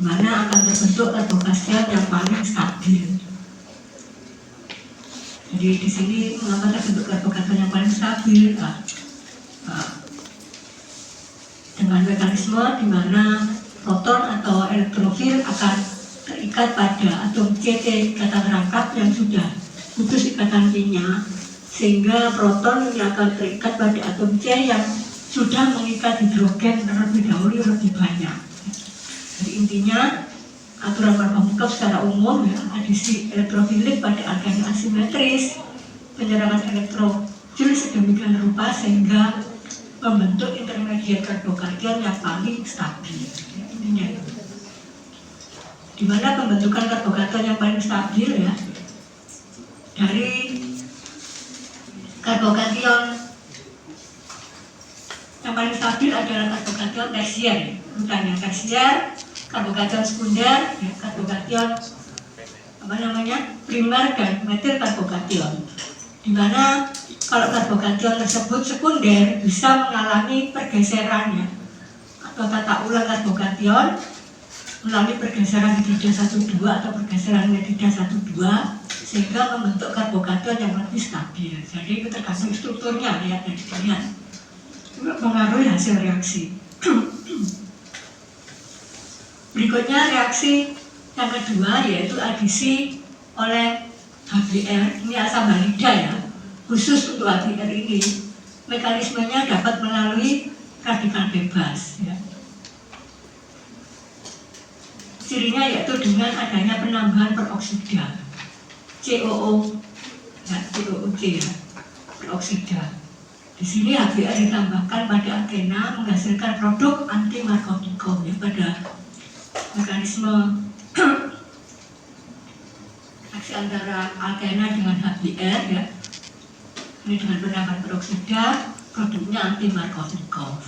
mana akan terbentuk karbokation yang paling stabil. Jadi di sini mengapa terbentuk karbokation yang paling stabil? Dengan mekanisme di mana proton atau elektrofil akan terikat pada atom CT ikatan rangkap yang sudah putus ikatan P-nya, sehingga proton yang akan terikat pada atom C yang sudah mengikat hidrogen terlebih dahulu lebih banyak. Jadi intinya aturan Markov secara umum ya, adisi elektrofilik pada alkane asimetris, penyerangan elektrofil sedemikian rupa sehingga membentuk intermediate karbokation yang paling stabil. Ya, intinya itu. Di mana pembentukan karbokation yang paling stabil ya, dari karbokation yang paling stabil adalah karbokation tersier, urutannya tersier, karbokation sekunder, ya, karbokation primer dan metil karbokation. Di mana kalau karbokation tersebut sekunder bisa mengalami pergeseran ya, atau tata ulang karbokation melalui pergeseran hidrida 1,2 atau pergeseran hidrida 1,2 sehingga membentuk karbokation yang lebih stabil. Jadi itu tergantung strukturnya ya, dari kalian mengaruhi hasil reaksi. Berikutnya reaksi yang kedua yaitu adisi oleh HBr. Ini asam halida ya, khusus untuk HBr ini mekanismenya dapat melalui radikal bebas ya. Cirinya yaitu dengan adanya penambahan peroksida COO ya, COOC ya, peroksida. Di sini HBr ditambahkan pada alkena menghasilkan produk anti Markovnikov ya, pada mekanisme reaksi antara alkena dengan HBr ya. Ini dengan penambahan peroksida, produknya anti Markovnikov.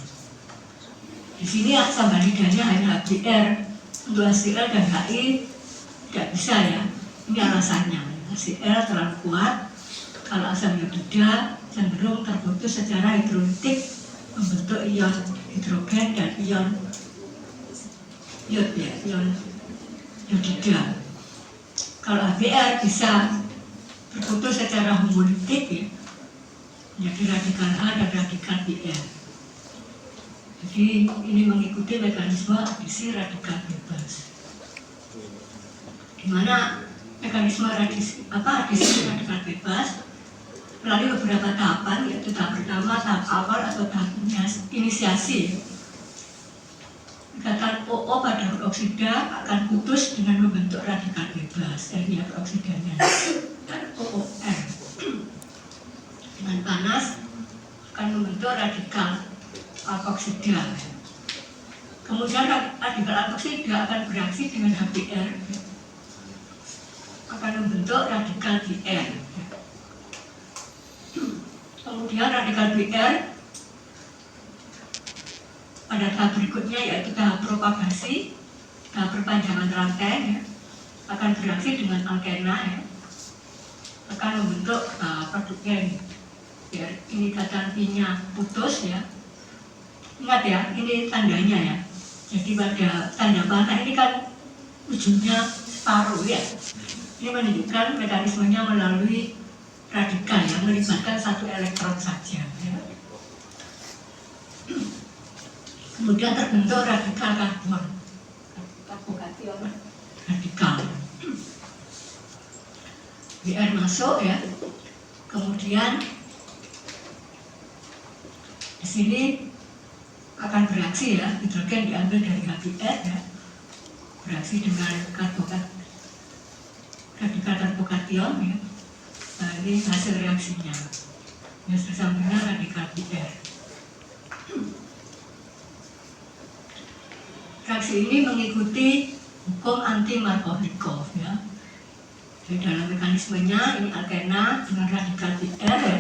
Di sini asam halidanya hanya HBr, untuk HCl dan HI tidak bisa ya. Ini alasannya. HCl terlalu kuat, kalau asam halida cenderung terputus secara hidrolitik membentuk ion hidrogen dan ion iod ya, ion iodida. Kalau HBr bisa terputus secara homolitik ya, menjadi radikal H dan radikal Br. Jadi ini mengikuti mekanisme adisi radikal bebas. Di mana mekanisme adisi radikal bebas melalui beberapa tahapan, yaitu tahap pertama, tahap awal atau tahap inisiasi. Ikatan OO pada peroksida akan putus dengan membentuk radikal bebas dari peroksidanya OOR. Dengan panas akan membentuk radikal alkoksida. Kemudian radikal alkoksida akan bereaksi dengan HBr, akan membentuk radikal Br. Kemudian radikal Br pada tahap berikutnya yaitu tahap propagasi, tahap perpanjangan rantai ya, akan bereaksi dengan alkena ya, akan membentuk produknya biar ini ikatan P-nya putus ya. Ingat ya, ini tandanya ya. Jadi pada tanda panah ini kan ujungnya separuh ya. Ini menunjukkan mekanismenya melalui radikal yang melibatkan satu elektron saja ya. Kemudian terbentuk radikal karbon, karbokation radikal. Br masuk ya. Kemudian di sini akan bereaksi ya, hidrogen diambil dari HBr ya, bereaksi dengan radikal karbokation ya. Nah ini hasil reaksinya. Yang tersampingnya radikal Br. Reaksi ini mengikuti hukum anti Markovnikov ya. Jadi dalam mekanismenya ini alkena dengan radikal Br ya.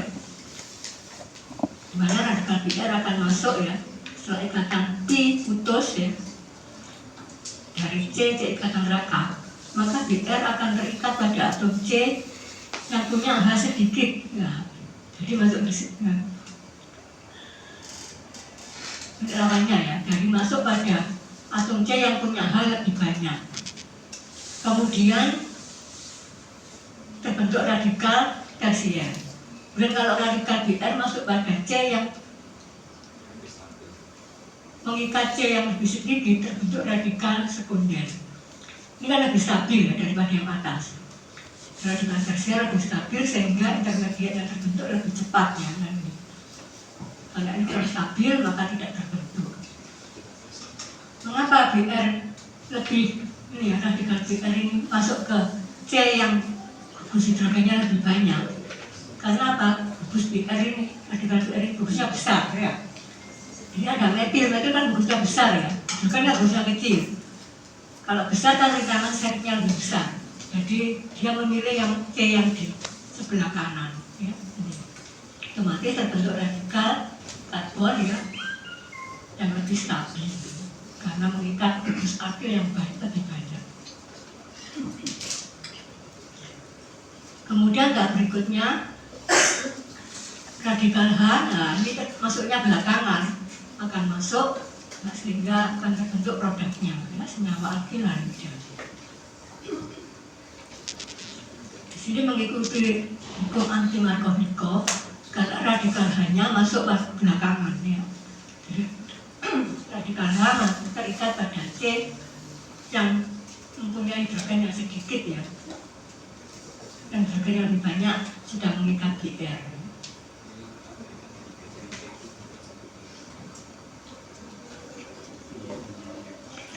Dimana radikal Br akan masuk ya. Setelah ikatan P putus ya dari C ikatan rangkap, maka Br akan terikat pada atom C yang punya H sedikit ya. Jadi masuk ke sini lawannya ya, dari masuk pada atom C yang punya H lebih banyak banyak. Kemudian terbentuk radikal tersier. Kemudian kalau radikal BR masuk pada C yang mengikat C yang lebih sedikit, terbentuk radikal sekunder. Ini kan lebih stabil daripada yang atas. Radikal tersier lebih stabil sehingga intermediat yang terbentuk lebih cepat ya. Kalau ini terus stabil maka tidak terbentuk. Mengapa BR lebih ini ya, radikal BR ini masuk ke C yang gugus hidrogennya lebih banyak? Karena apa? Gugus BR ini, radikal BR ini gugusnya besar ya. Ini ada metil kan gugusnya besar ya, bukannya gugusnya kecil. Kalau besar kan rentangan setnya lebih besar. Jadi dia memilih yang C yang di sebelah kanan ya. Otomatis terbentuk radikal karbon ya yang lebih stabil karena mengikat gugus akil yang lebih banyak. Kemudian berikutnya radikal H, nah ini masuknya belakangan, akan masuk nah, sehingga akan terbentuk produknya ya, senyawa alkil halida. Di sini mengikuti hukum anti-Markovnikov karena radikal H-nya masuk belakangan ya. Jadi, radikal H terikat pada C yang mempunyai hidrogen yang sedikit ya, dan hidrogen yang lebih banyak sudah mengikat BR.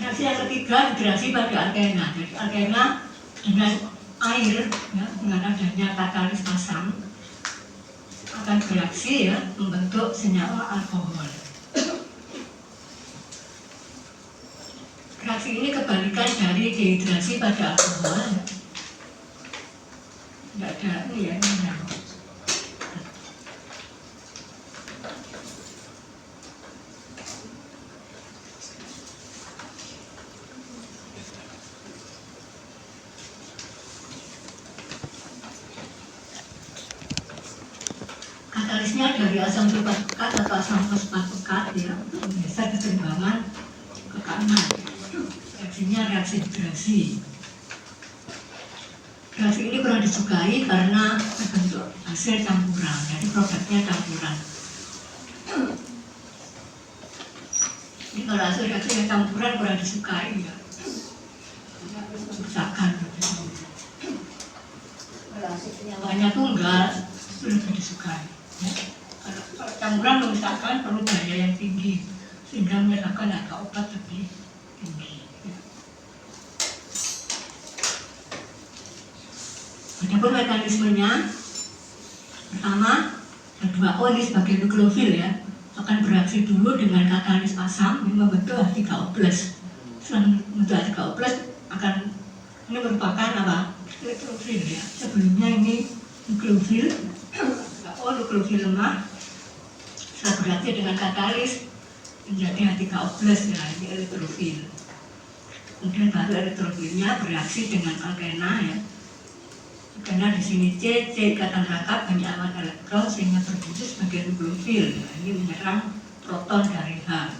Reaksi yang ketiga hidrasi pada alkena. Jadi alkena dengan air ya, dengan adanya katalis asam akan bereaksi ya, membentuk senyawa alkohol. Reaksi ini kebalikan dari dehidrasi pada alkohol ya. Tidak ada ini ya, ini ya. Katalisnya dari asam sulfat pekat atau asam fosfat pekat ya, menggeser keseimbangan ke kanan. Reaksinya reaksi hidrasi. Reaksi ini kurang disukai karena terbentuk hasil campuran, jadi produknya campuran. Ini kalau hasil reaksi yang campuran kurang disukai ya, misalkan kalau hasil senyawanya tunggal itu lebih disukai. Ya. Kalau campuran misalkan perlu daya yang tinggi sehingga menyebabkan harga obat lebih tinggi. Ya. Adapun mekanismenya, pertama H2O ini sebagai nukleofil ya, akan bereaksi dulu dengan katalis asam yang membentuk H3O+. Setelah membentuk H3O+, akan ini merupakan apa? Nukleofil ya. Sebelumnya ini nukleofil, nukleofil lemah, setelah bereaksi dengan katalis menjadi H3O+, ya, ini elektrofil. Kemudian baru elektrofilnya bereaksi dengan alkena ya. Karena di sini C ikatan rangkap banyak awan elektron sehingga berfungsi sebagai nukleofil. Nah, ini menyerang proton dari H.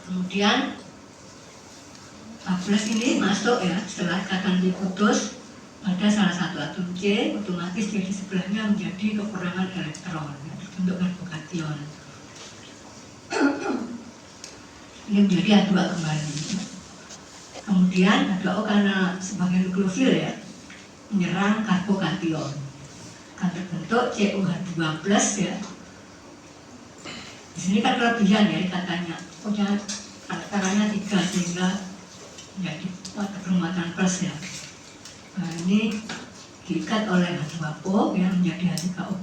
Kemudian H+ ini masuk ya setelah ikatan diputus pada salah satu atom C, otomatis jadi sebelahnya menjadi kekurangan elektron, ya, terbentuk karbokation. Ini menjadi H2 kembali. Kemudian H2O karena sebagai nukleofil ya, menyerang karbokation. Akan terbentuk CuH2+ ya. Di sini kan kelebihan ya katanya, punya akarnya 3 sehingga menjadi bermuatan plus ya. Nah, ini diikat oleh H2O yang menjadi H3O+,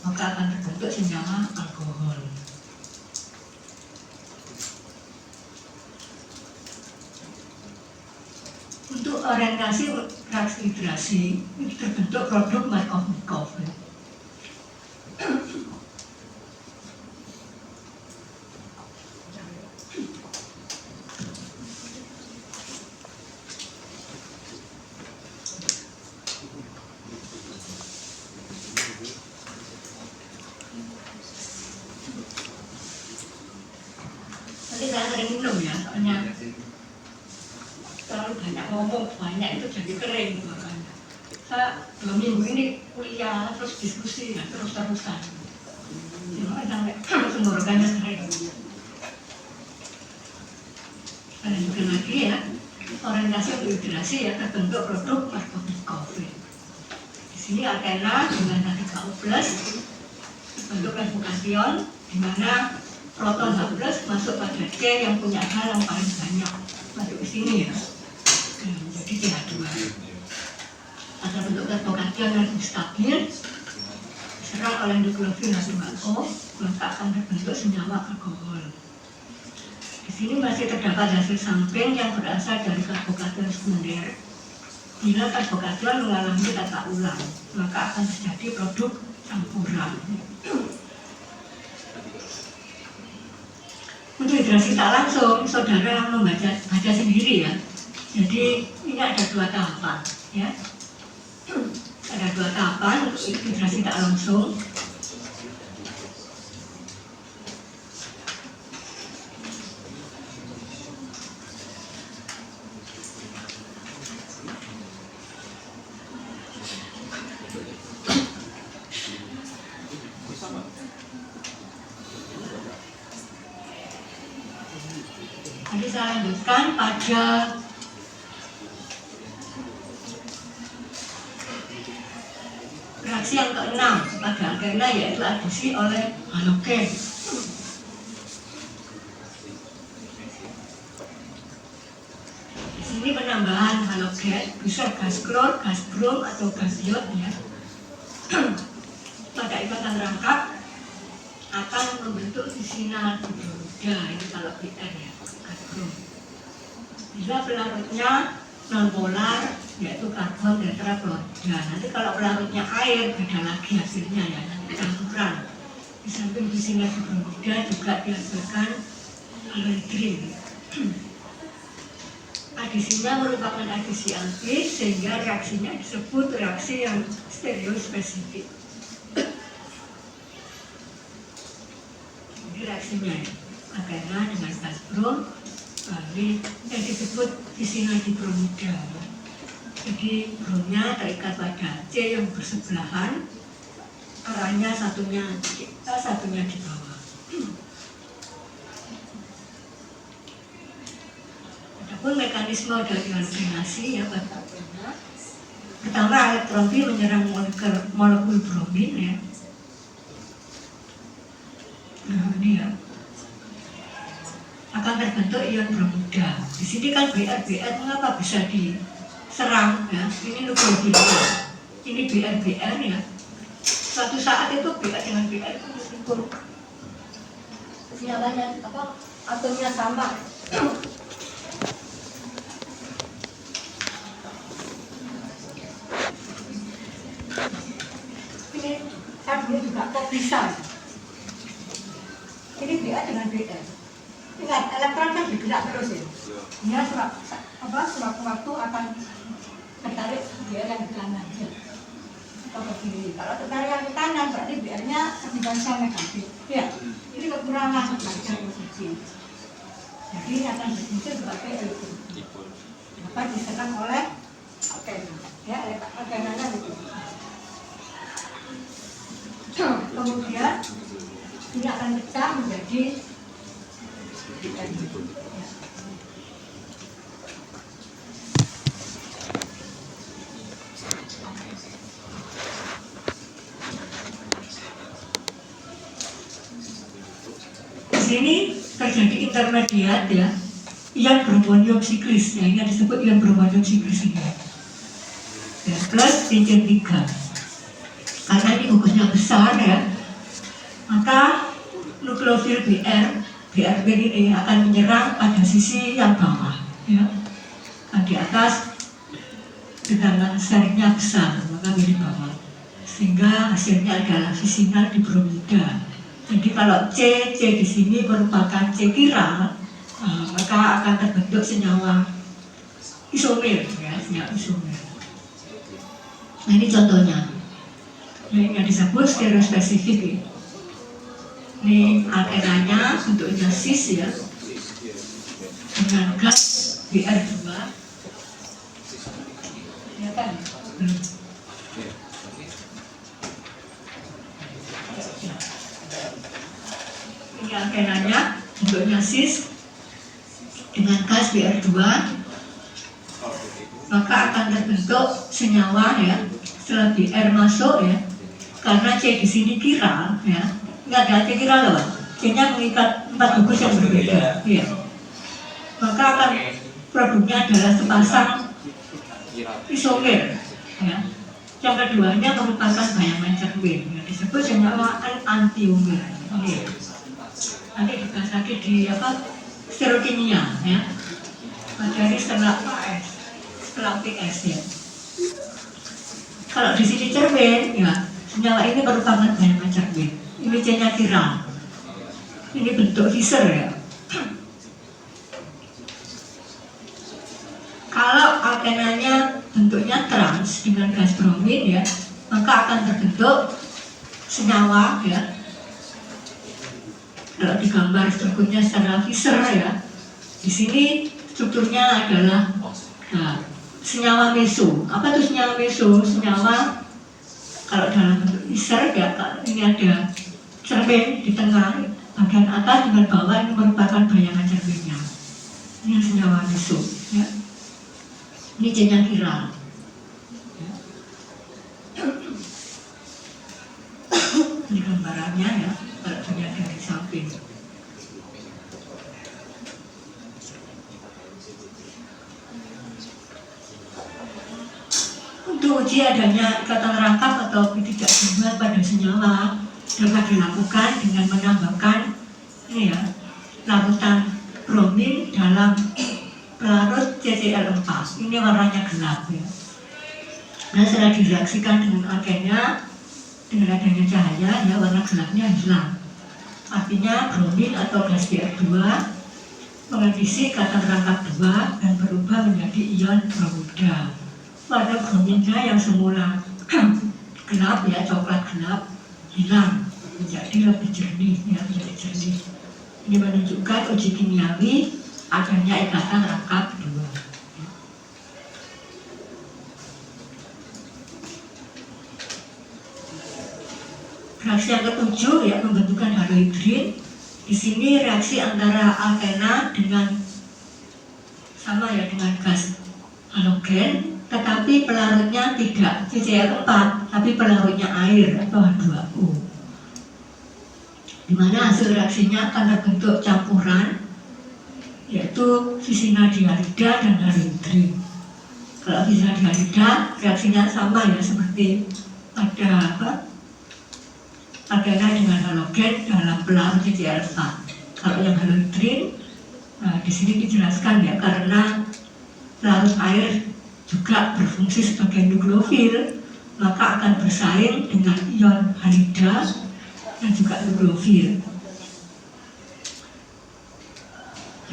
maka akan terbentuk senyawa alkohol. Untuk orientasi reaksi hidrasi ini terbentuk produk Markovnikov. Nanti saya sering minum ya, soalnya banyak ngomong banyak itu jadi kering makanya. Saya 2 minggu ini kuliah terus diskusi ya, terus-terusan. Cuma sampai tenggorokannya kering. Lanjutkan lagi ya, orientasi integrasi ya terbentuk produk markovnik coffee. Di sini alkena dengan radikal plus bentuk revokation di mana proton H+ masuk pada C yang punya hal yang paling banyak masuk ke sini ya. Jadi CH2. Pada bentuk revokation yang lebih stabil diserang oleh nukleofil H2O maka akan terbentuk senyawa alkohol. Di sini masih terdapat hasil samping yang berasal dari karbokation sekunder. Bila karbokation mengalami tata ulang, maka akan terjadi produk campuran. Untuk hidrasi tak langsung, saudara baca sendiri ya. Jadi ini ada 2 tahapan, ya. Ada 2 tahapan untuk hidrasi tak langsung. Nanti saya lanjutkan pada reaksi yang ke-6 pada alkena yaitu adisi oleh halogen. Di sini penambahan halogen bisa gas klor, gas brom atau gas iod ya. Pada ikatan rangkap akan membentuk sisinal hidroida ini kalau BR ya. Bila pelarutnya nonpolar yaitu karbon tetraklorida. Nanti kalau pelarutnya air beda lagi hasilnya ya, nanti campuran. Di samping bisinal hidroida juga dihasilkan halogen. Adisinya merupakan adisi alkil sehingga reaksinya disebut reaksi yang stereospesifik. Ini reaksinya ya, alkena dengan gas brom yang disebut bisinal dibromida. Jadi bromnya terikat pada C yang bersebelahan, arahnya satunya di bawah. Adapun mekanisme dari halogenasi ya pada alkena. Pertama elektron pi menyerang molekul bromin ya. Nah ini ya. Akan terbentuk ion bromida. Di sini kan BR mengapa bisa diserang ya? Ini nukleofilnya. Ini BR ya. Suatu saat itu BR dengan BR itu meskipun sinyalnya atomnya sama. Ini artinya juga kok bisa. Ini BR dengan BR. Ingat, elektron kan bergerak terus ya. Dia sewaktu-waktu akan tertarik BR yang di kanan. Atau ke kiri. Kalau tertarik yang ke kanan berarti BR-nya sebidang negatif. Ya, ini kekurangan belajar posisi. Jadi akan berfungsi sebagai elektron. Dapat diserang oleh alkena. Ya, alkenanya itu. Kemudian ini akan pecah menjadi di sini terjadi intermediat ya, ion bromonium siklis ya, ini disebut ion bromonium siklis ini ya, plus cincin 3. Karena ini gugunya besar ya, maka nukleofil BRB ini akan menyerang pada sisi yang bawah ya. Di atas dengan sernya besar, maka di bawah, sehingga hasilnya adalah bisinal dibromida. Jadi kalau C di sini merupakan C chiral, maka akan terbentuk senyawa isomer ya, senyawa isomer. Nah ini contohnya, ini yang disebut stereospesifik ya. Ini alkenanya bentuknya cis ya, dengan gas BR2 kan? Ini alkenanya bentuknya cis dengan gas Br2, maka akan terbentuk senyawa ya setelah Br masuk ya, karena C di sini kiral ya, nggak ada C kiral loh, C-nya mengikat 4 gugus yang berbeda ya. Maka akan produknya adalah sepasang isomer ya. Yang keduanya merupakan bayangan cermin yang disebut senyawa antiumer. Nanti dibahas lagi di stereokimia ya. Materi setelah PS ya. Kalau di sini cermin ya, senyawa ini merupakan bayangan cermin. Ini C-nya kiral. Ini bentuk Fischer ya. Kalau alkenanya bentuknya trans dengan gas bromin ya, maka akan terbentuk senyawa ya. Kalau digambar strukturnya secara Fischer ya, di sini strukturnya adalah senyawa meso. Apa itu senyawa meso? Senyawa kalau dalam bentuk Fischer ya, ini ada cermin di tengah, bagian atas dengan bawah ini merupakan bayangan cerminnya. Ini senyawa meso ya. Ini C-nya kiral. Ini gambarannya ya, kalau dilihat dari samping. Untuk uji adanya ikatan rangkap atau ketidakjenuhan pada senyawa dapat dilakukan dengan menambahkan ini ya, larutan bromin dalam pelarut CCl4. Ini warnanya gelap ya. Nah, setelah direaksikan dengan alkennya, dengan adanya cahaya ya, warna gelapnya hilang. Artinya bromin atau gas Br2 mengisi ikatan rangkap 2 dan berubah menjadi ion bromida. Warna brominnya yang semula gelap ya, coklat gelap, hilang menjadi lebih jernih ya, menjadi jernih. Ini menunjukkan uji kimiawi adanya ikatan rangkap 2. Reaksi yang ketujuh ya, pembentukan halohidrin. Di sini reaksi antara alkena dengan sama ya, dengan gas halogen, tetapi pelarutnya tidak CCl4, tapi pelarutnya air atau H2O. Di mana hasil reaksinya akan terbentuk campuran, yaitu fisinadihalida dan halohidrin. Kalau fisinadihalida reaksinya sama ya, seperti ada alkena dengan halogen dalam pelarut CCl4. Kalau yang halohidrin, nah di sini dijelaskan ya, karena pelarut air juga berfungsi sebagai nukleofil, maka akan bersaing dengan ion halida dan juga nukleofil.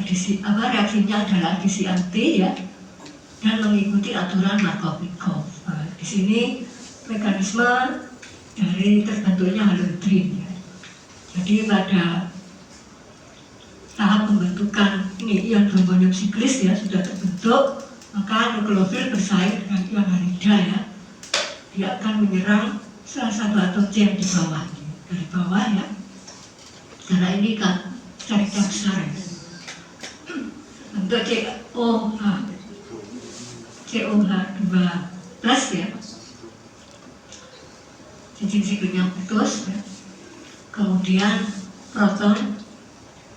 Reaksinya adalah adisi anti ya, dan mengikuti aturan Markov-Nikov. Nah, di sini mekanisme dari terbentuknya halohidrin ya. Jadi pada tahap pembentukan ini ion brombonium siklis ya sudah terbentuk, maka nukleofil bersaing dengan ion halida ya. Dia akan menyerang salah satu atom C yang di bawah, dari bawah ya. Karena ini kan cariknya besar ya. Untuk COH2 plus ya, cincin sikliknya putus ya. Kemudian proton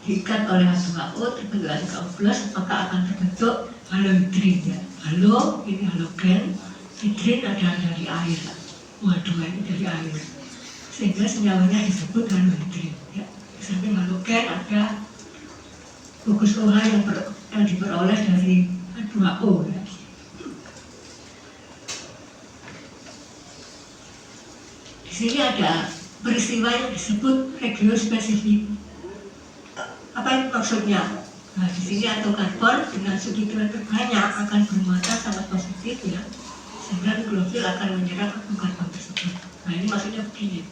diikat oleh H2O terbentuk H2O plus, maka akan terbentuk halohidrin ya. Halo ini halogen, hidrin adalah dari air, H2 ini dari air, sehingga senyawanya disebut halohidrin ya. Di samping halogen ada gugus OH yang diperoleh dari H2O ya. Di sini ada peristiwa yang disebut regiospesifik. Apa itu maksudnya? Nah, di sini atom karbon dengan suhu terbanyak akan bermuatan sangat positif ya, sehingga nukleofil akan menyerang atom karbon tersebut. Nah, ini maksudnya begini.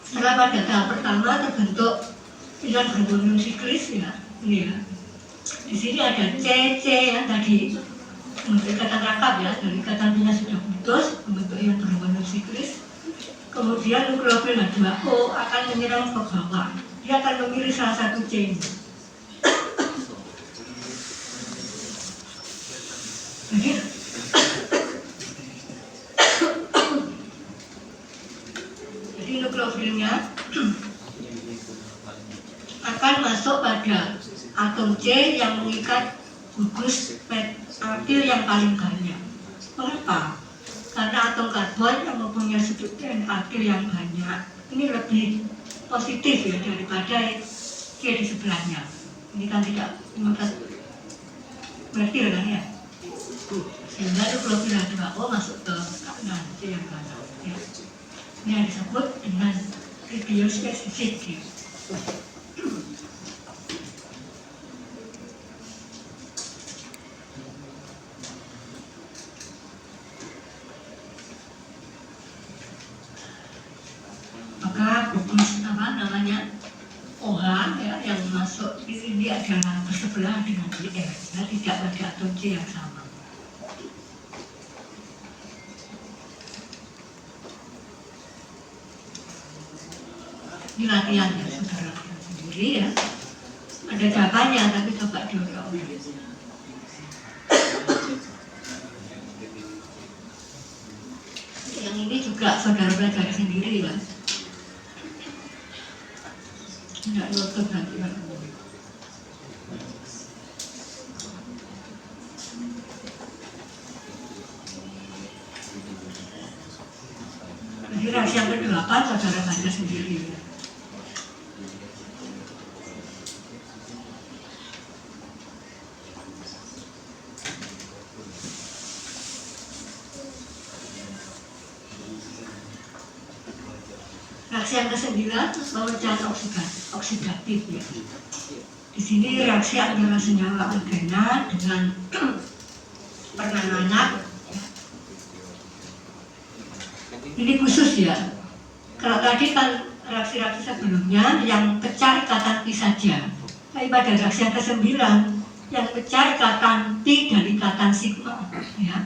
Setelah pada tahap pertama terbentuk ion brombonium siklis ya, ini ya. Di sini ada C yang tadi Untuk ikatan rangkap ya, dari ikatan pinya sudah putus, membentuk ion berhubungan siklis. Kemudian nukleofil H2O akan menyerang ke bawah. Dia akan memilih salah satu chain. Jadi nukleofilnya akan masuk pada atom C yang mengikat gugus metil yang paling banyak. Mengapa? Karena atom karbon yang mempunyai sudut metil yang banyak ini lebih positif ya daripada C di sebelahnya. Ini kan tidak mengikat metil kan ya. Sehingga nukleofil H2O masuk ke kanan C yang kanan. Ya. Ini yang disebut dengan radiospesifik. Maka gugus OH ya, yang masuk di sini adalah bersebelah dengan IR, ya, tidak pada atom C yang sama. Ini latihan ya, saudara sendiri ya. Ada jawabannya, tapi coba diulang. Yang ini juga saudara pelajari sendiri ya. Tidak nutup nanti. Jadi reaksi yang ke-8 saudara baca sendiri ya. Reaksi yang ke-9 pemecahan oksidatif ya. Di sini reaksi antara senyawa alkena dengan permanganat. Ini khusus ya. Kalau tadi kan reaksi-reaksi sebelumnya yang pecah ikatan Pi saja. Tapi pada reaksi yang ke-9 yang pecah ikatan Pi dan ikatan sigma ya.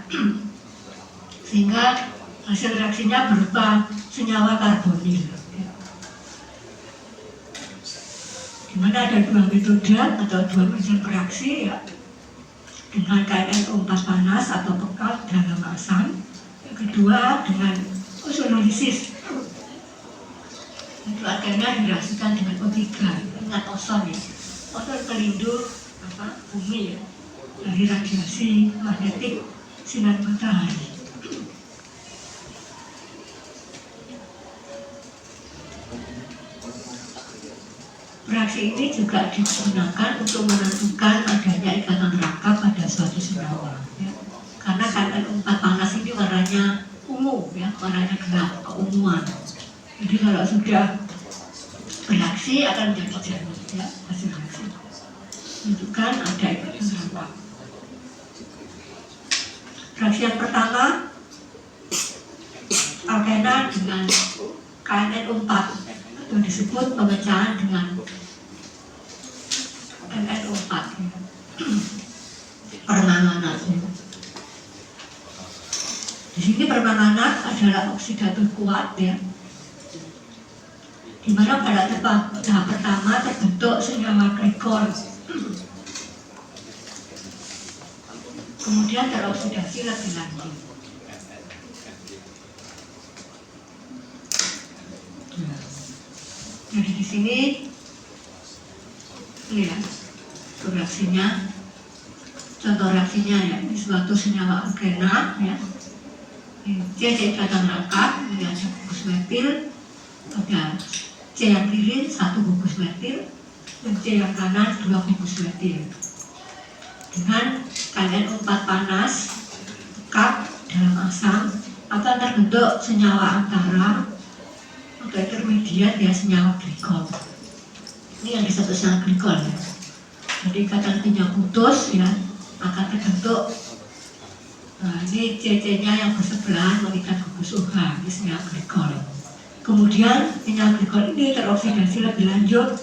Sehingga hasil reaksinya berupa senyawa karbonil. Di mana ada dua metode atau dua mesin bereaksi ya, dengan KNO4 panas atau pekat dalam asam. Yang kedua dengan ozonolisis. Itu akhirnya direaksikan dengan O3, ingat ozon ya. Ozon pelindung bumi ya dari radiasi magnetik sinar matahari. Reaksi ini juga digunakan untuk menentukan adanya ikatan rangkap pada suatu senyawa ya. Karena KN4 panas ini warnanya ungu ya, warnanya gelap, keunguan. Jadi kalau sudah bereaksi akan menjadi jernih ya, hasil reaksi menunjukkan ada ikatan rangkap. Reaksi yang pertama alkena dengan KNO4 atau disebut pemecahan dengan NO4 permanganat. Di sini permanganat adalah oksidatif kuat ya, di mana pada tahap pertama terbentuk senyawa glikol, kemudian teroksidasi lebih lanjut. Jadi di sini ya, reaksinya, contoh reaksinya ya, ini suatu senyawa alkena ya, C ikatan rangkap, ini ada gugus metil, ada C yang kiri 1 gugus metil, dan C yang kanan 2 gugus metil. Dengan KN4 panas, pekat dalam asam, akan terbentuk senyawa antara atau intermediat ya, senyawa glikol. Ini yang disebut senyawa glikol ya. Jadi ikatan Pi-nya putus ya, akan terbentuk ini C-nya yang bersebelahan mengikat gugus OH, ini senyawa glikol. Kemudian senyawa glikol ini teroksidasi lebih lanjut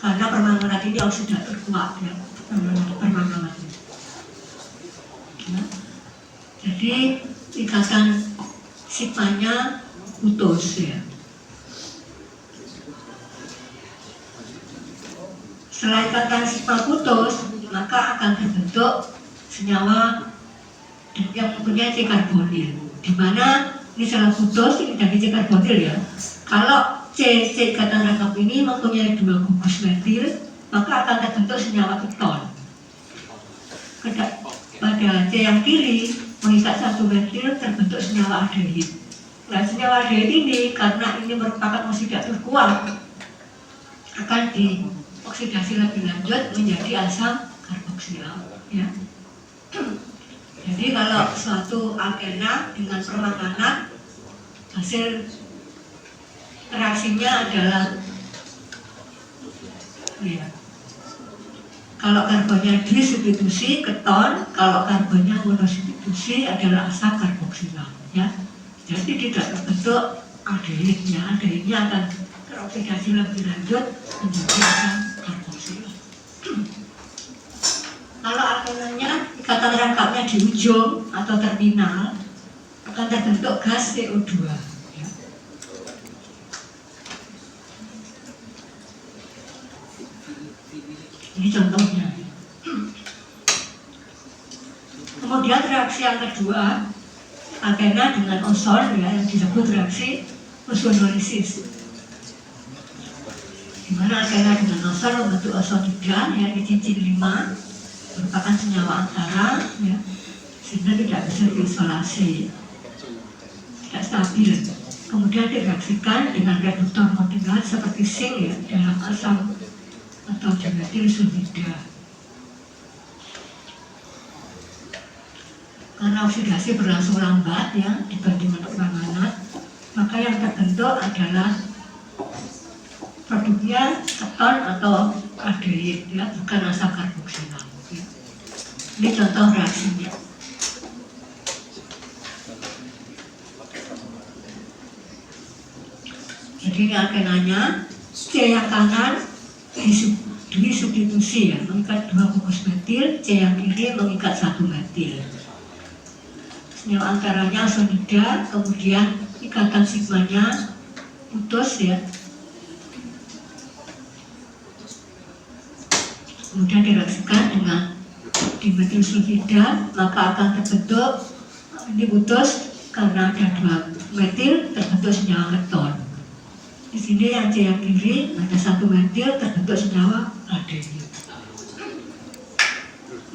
karena permanganat ini oksidator kuat ya, permanganat ini. Jadi ikatan sigmanya putus ya. Setelah ikatan sigma putus, maka akan terbentuk senyawa yang mempunyai C karbonil. Di mana ini salah putus ini dari C karbonil ya. Kalau C ikatan rangkap ini mempunyai 2 gugus metil, maka akan terbentuk senyawa keton. Pada C yang kiri mengikat 1 metil terbentuk senyawa aldehid. Nah, senyawa aldehid ini karena ini merupakan oksidatif kuat akan dioksidasi lebih lanjut menjadi asam karboksilat ya. Jadi kalau suatu alkena dengan permakanan hasil reaksinya adalah ya, kalau karbonnya disubstitusi keton, kalau karbonnya monosubstitusi adalah asam karboksilat ya. Jadi tidak terbentuk aldehidnya, aldehidnya akan teroksidasi lebih lanjut menjadi asam karboksilat. Kalau alkenanya ikatan rangkapnya di ujung atau terminal akan terbentuk gas CO2 ya. Ini contohnya. Kemudian reaksi yang kedua, alkena dengan ozon ya, yang disebut reaksi ozonolisis. Di mana alkena dengan ozon membentuk ozon hidran ya, di cincin 5 merupakan senyawa antara ya, sehingga tidak bisa diisolasi, tidak stabil. Kemudian direaksikan dengan reduktor molekular seperti zinc ya, dalam asam atau dimetil sulfida. Karena oksidasi berlangsung lambat ya dibandingkan permanganat, maka yang terbentuk adalah produknya keton atau aldehid ya, bukan asam karboksilat ya. Ini contoh reaksinya. Jadi alkenanya C yang kanan disubstitusi ya, mengikat 2 gugus metil, C yang kiri mengikat 1 metil. Senyawa antaranya sonida, kemudian ikatan sigmanya putus ya. Kemudian direaksikan dengan dimetil sulfida, maka akan terbentuk ini putus karena ada 2 metil terbentuk senyawa keton. Di sini yang C yang kiri ada 1 metil terbentuk senyawa aldehid.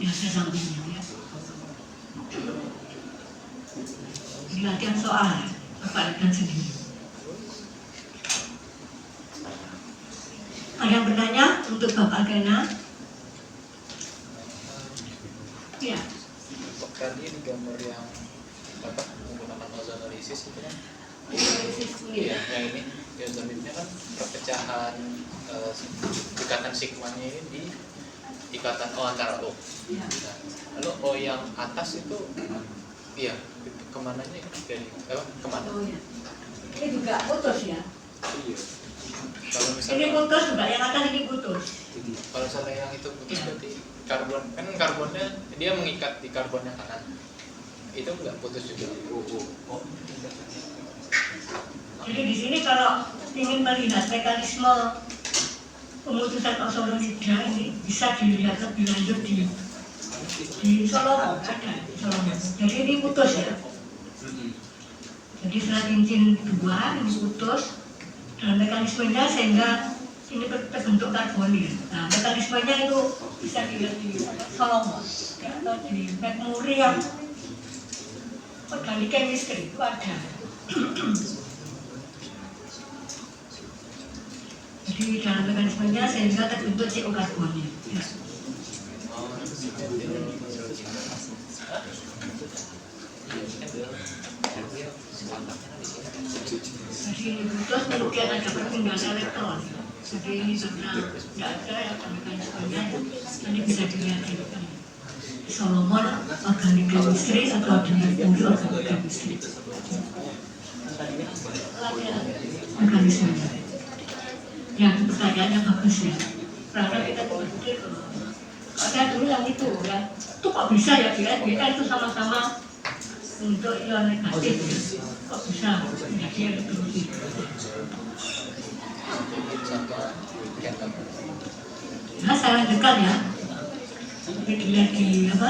Ya saya sampingnya ya. Ini latihan soal, Bapak lihat sendiri. Ada yang bertanya untuk Bapak Alkena? Ya. Tadi di gambar yang apa menggunakan ozonolisis itu kan? Iya, yang ini ozonolipnya kan perpecahan ikatan sigmanya ini di ikatan O antara O. Ya. Lalu O yang atas itu, iya, kemananya dari kemana? Oh ya. Ini juga putus ya. Iya. Kalau Ini misalnya putus juga, yang atas ini putus. kalau misalnya yang itu putus berarti karbon kan karbonnya dia mengikat di karbon yang kanan. Itu enggak putus juga. Jadi di sini kalau ingin melihat mekanisme pemutusan ozonolida ini bisa dilihat lebih lanjut di Solomon ada di Solomon. Jadi ini putus ya. Jadi setelah cincin 2 ini putus dan mekanismenya sehingga ini terbentuk karbonil. Nah mekanismenya itu bisa dilihat di Solomon ya, atau di McMurray yang organic chemistry itu ada. Jadi dalam mekanismenya sehingga terbentuk CO karbonil ya. Jadi putus kemudian ada perpindahan elektron. Jadi ini karena tidak ada yang mekanismenya, ini bisa dilihat di Solomon organic chemistry atau di McMurray organic chemistry. Mekanismenya. Ya, pertanyaannya bagus ya. Karena kita berpikir, ada dulu yang itu ya, itu kok bisa ya BN itu sama-sama untuk ion negatif kok bisa menjadi elektrolit. Nah, saya lanjutkan ya. Ini dilihat di apa?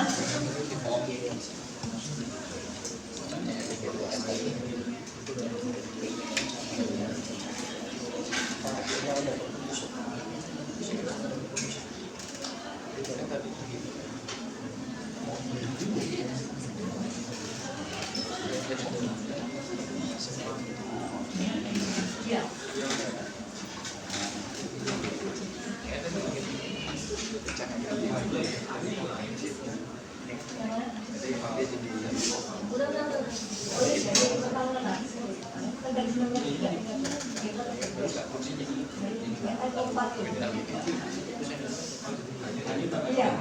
Ya.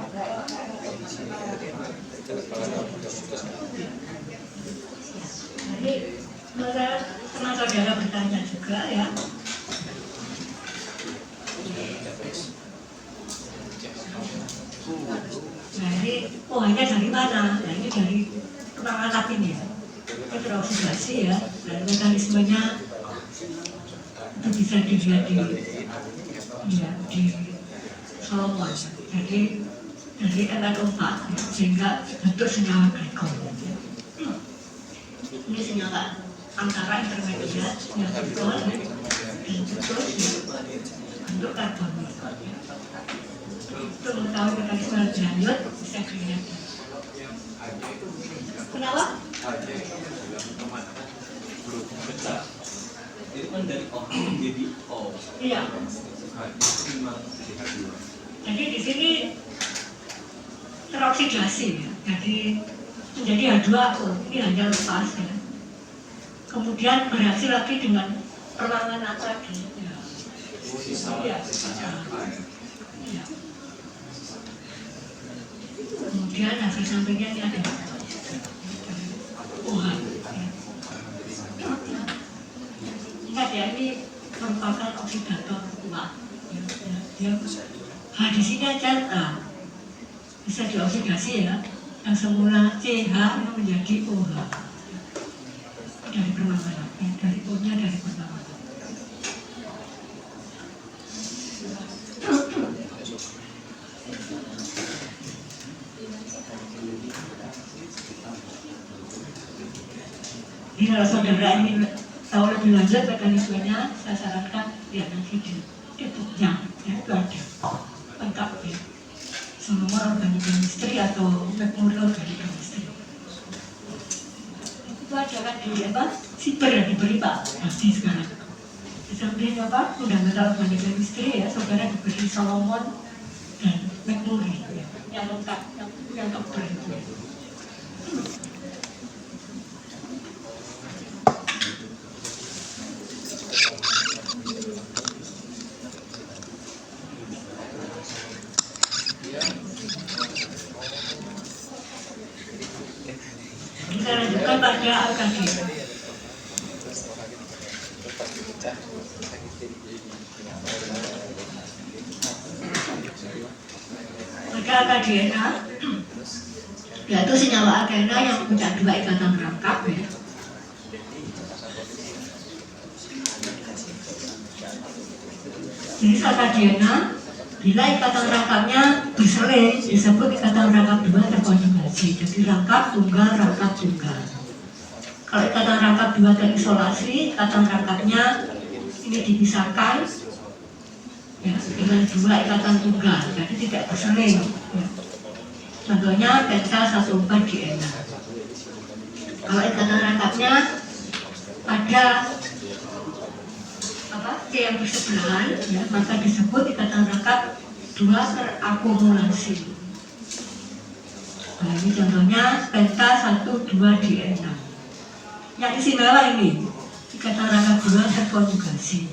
Jadi pernah saudara bertanya juga ya. Nah ini pohonnya dari mana? Nah ini dari perangkat ini ya. Ini teroksidasi ya. Dan mekanismenya itu bisa dilihat di Solomon. Jadi dari NO4 ya, sehingga bentuk senyawa glikol. Ini senyawa antara intermediat yang glikol dan terus bentuk karbonil. Untuk mengetahui mekanisme lebih lanjut bisa dilihat. Kenapa? Itu kan dari O menjadi O. Iya. Jadi di sini teroksidasi ya. Jadi menjadi H2O. Ini hanya lepas ya. Kemudian bereaksi lagi dengan permanganan tadi. Ya. Iya. Ya. Kemudian hasil sampingnya ini ada OH. Ingat ya, ini merupakan oksidator kuat. Dia H di sini aja bisa dioksidasi ya. Yang semula CH itu menjadi OH dari permanganan. Dari O-nya dari permanganan. Jadi kalau saudara ingin tahu lebih lanjut mekanismenya, saya sarankan lihat nanti di bukunya, ya itu ada lengkap ya. Solomon organic chemistry atau McMurray organic chemistry. Itu ada kan di apa? Siper yang diberi Pak Hadi sekarang. Di samping apa? Fundamental organic chemistry ya, saudara diberi Solomon dan McMurray ya. Yang lengkap, yang tebal itu. Kita lanjutkan pada alkali. Pada alkadena, yaitu senyawa alkena yang punya dua ikatan rangkap ya. Jadi alkadena, bila ikatan rangkapnya berseling, disebut ikatan rangkap dua terkonjugasi. Jadi rangkap tunggal, rangkap tunggal. Kalau ikatan rangkap dua terisolasi, ikatan rangkapnya ini dipisahkan ya, dengan dua ikatan tunggal, jadi tidak berseling. Ya. Contohnya penta 1,4 DNA. Kalau ikatan rangkapnya ada C yang bersebelahan, ya, maka disebut ikatan rangkap dua terakumulasi. Nah ini contohnya penta 1,2 DNA. Yang istimewa ini ikatan rangkap dua terkonjugasi.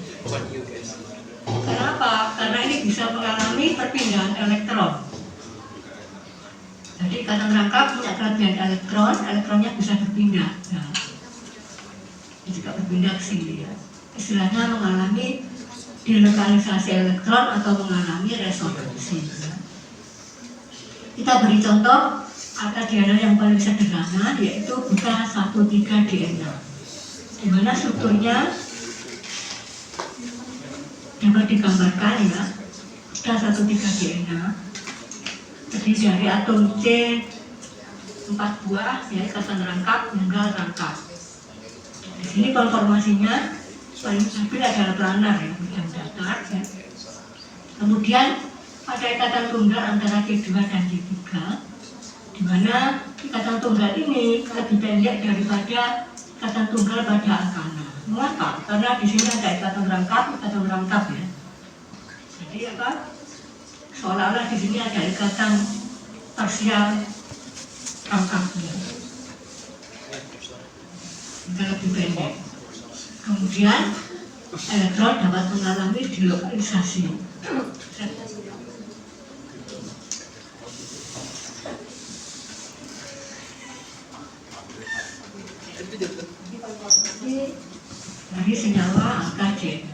Kenapa? Karena ini bisa mengalami perpindahan elektron. Jadi ikatan rangkap punya kelebihan elektron, elektronnya bisa berpindah. Nah, jika berpindah ke sini, ya. Istilahnya mengalami delokalisasi elektron atau mengalami resonansi. Ya. Kita beri contoh Arca DNA yang paling sederhana yaitu buta 1,3 DNA, di mana strukturnya dapat digambarkan ya, buta 1,3 DNA terdiri dari atom C 4 buah, ya, ikatan rangkap, tunggal rangkap. Di sini konformasinya paling stabil adalah planar ya, bidang datar ya. Kemudian pada ikatan tunggal antara C2 dan C3, di mana ikatan tunggal ini lebih pendek daripada ikatan tunggal pada alkana. Mengapa? Karena di sini ada ikatan rangkap ya. Jadi apa? Seolah-olah di sini ada ikatan parsial rangkapnya. Itu lebih pendek. Kemudian elektron dapat mengalami delokalisasi. Dari senyawa angka C.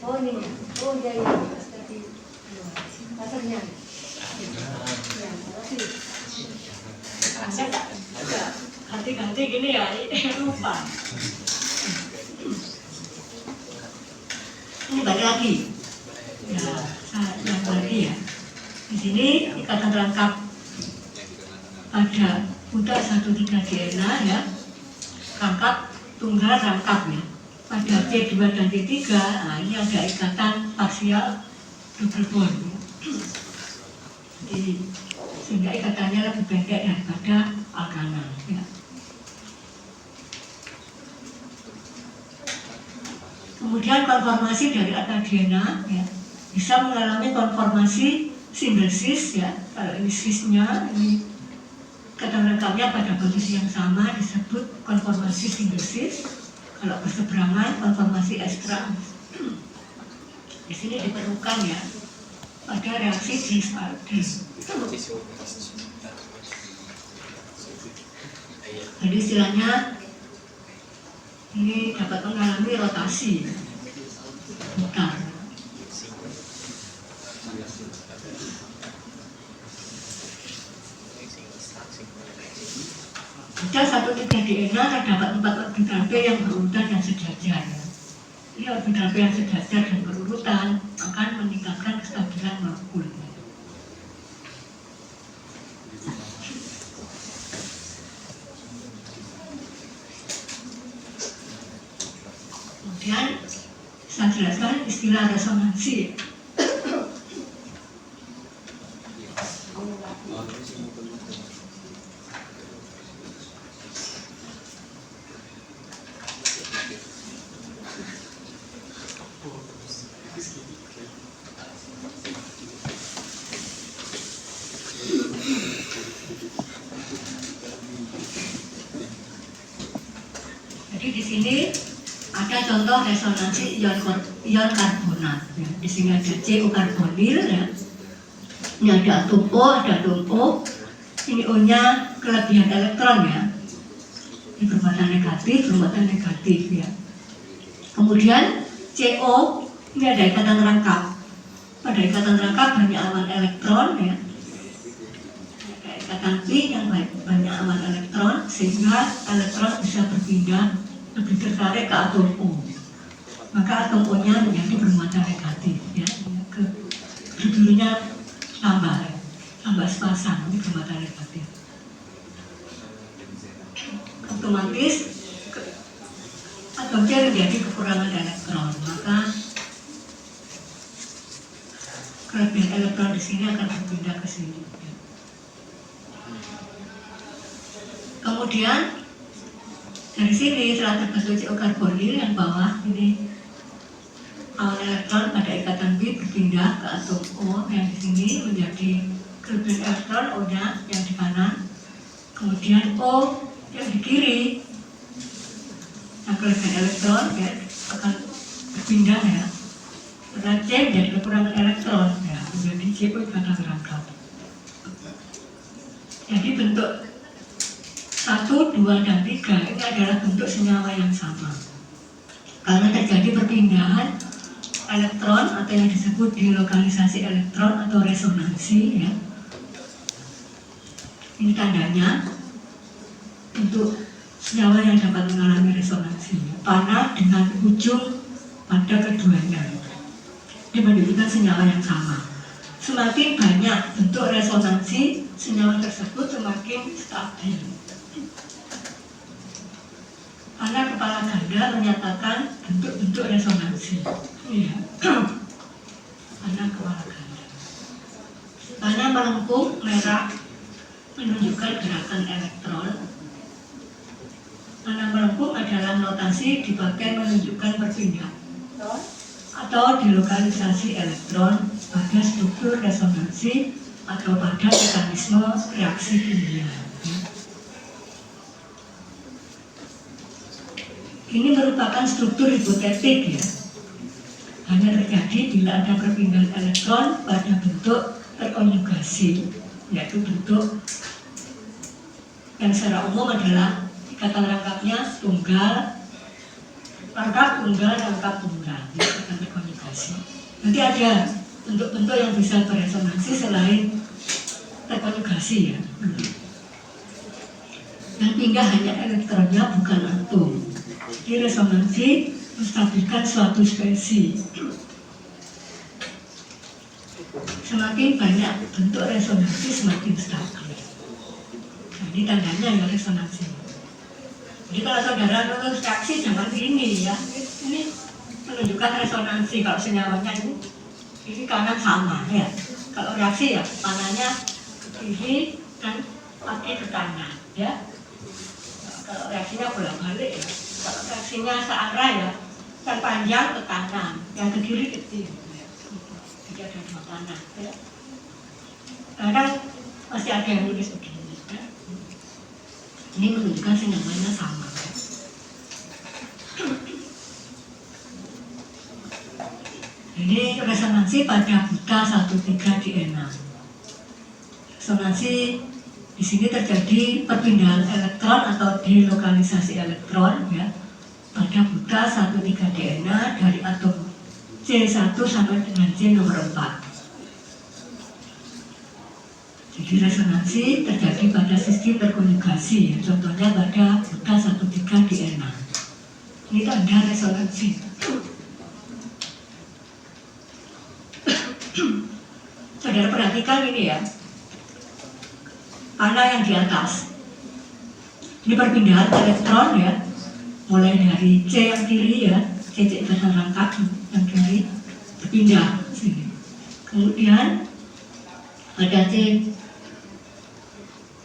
Oh ini ya, oh iya iya, tadi pasarnya. Ganti gini ya, lupa. Ini balik lagi. Ya, yang lagi ya. Di sini ikatan rangkap pada buta 1,3 DNA ya, rangkap tunggal rangkap ya. Pada C2 dan C3, nah ini ada ikatan parsial double bond. Jadi sehingga ikatannya lebih pendek daripada alkana ya. Kemudian konformasi dari arca DNA ya, bisa mengalami konformasi sintesis ya. Kalau ini sisnya, ini ikatan rangkapnya pada posisi yang sama disebut konformasi sintesis. Kalau berseberangan konformasi ekstra. Di sini diperlukan ya pada reaksi dis. Jadi istilahnya ini dapat mengalami rotasi putar. Pada 1,3 DNA terdapat 4 orbital B yang berurutan dan sejajar. Ini orbital B yang sejajar dan berurutan akan meningkatkan kestabilan molekul. Kemudian saya jelaskan istilah resonansi. Jadi di sini ada contoh resonansi ion karbonat. Ya. Di sini ada CO karbonil ya. Ini ada atom O, ada atom O. Ini O-nya kelebihan elektron ya. Ini bermuatan negatif ya. Kemudian CO ini ada ikatan rangkap. Pada ikatan rangkap banyak awan elektron ya. Ada ikatan pi yang banyak awan elektron sehingga elektron bisa berpindah lebih tertarik ke atom O. Maka atom O-nya menjadi bermuatan negatif ya. Dulunya tambah sepasang, ini bermuatan negatif. Otomatis atom C menjadi kekurangan elektron, maka kelebihan elektron di sini akan berpindah ke sini. Kemudian dari sini setelah terbentuk CO karbonil yang bawah ini awan elektron pada ikatan B berpindah ke atom O yang di sini menjadi kelebihan elektron O-nya yang di kanan. Kemudian O yang di kiri yang kelebihan elektron ya akan berpindah ya. Karena C menjadi kekurangan elektron ya, menjadi CO ikatan rangkap. Jadi bentuk 1, 2, dan 3 ini adalah bentuk senyawa yang sama. Karena terjadi perpindahan elektron atau yang disebut dilokalisasi elektron atau resonansi ya. Ini tandanya untuk senyawa yang dapat mengalami resonansi. Panah dengan ujung pada keduanya. Ini menunjukkan senyawa yang sama. Semakin banyak bentuk resonansi, senyawa tersebut semakin stabil. Panah kepala ganda menyatakan bentuk-bentuk resonansi. Iya. Panah kepala ganda. Panah melengkung merah menunjukkan gerakan elektron. Panah melengkung adalah notasi dipakai menunjukkan perpindahan atau dilokalisasi elektron pada struktur resonansi atau pada mekanisme reaksi kimia. Ini merupakan struktur hipotetik ya. Hanya terjadi bila ada perpindahan elektron pada bentuk terkonjugasi, yaitu bentuk yang secara umum adalah ikatan rangkapnya tunggal, rangkap tunggal, ikatan terkonjugasi. Nanti ada bentuk-bentuk yang bisa beresonansi selain terkonjugasi ya. Yang pindah hanya elektronnya bukan atom. Di resonansi menstabilkan suatu spesies. Semakin banyak bentuk resonansi semakin stabil. Nah, ini tandanya ya resonansi. Jadi kalau saudara lulus reaksi jangan ini ya. Ini menunjukkan resonansi. Kalau senyawanya ini kanan sama ya. Kalau reaksi ya panahnya ke kiri dan pakai ke kanan ya. Kalau reaksinya bolak-balik ya. Kalau reaksinya searah ya, yang panjang ke kanan, yang ke kiri kecil. Jadi ada dua panah ya. Kadang masih ada yang nulis begini ya. Ini menunjukkan senyawanya sama. Ini resonansi pada buta 13 DNA. Resonansi di sini terjadi perpindahan elektron atau delokalisasi elektron ya pada buta 13 DNA dari atom C1 sampai dengan C nomor 4. Jadi resonansi terjadi pada sistem terkonjugasi ya, contohnya pada buta 13 DNA. Ini tanda resonansi. Saudara perhatikan ini ya, panah yang di atas. Ini perpindahan elektron ya, mulai dari C yang kiri ya, C ikatan rangkap yang kiri berpindah sini. Kemudian pada C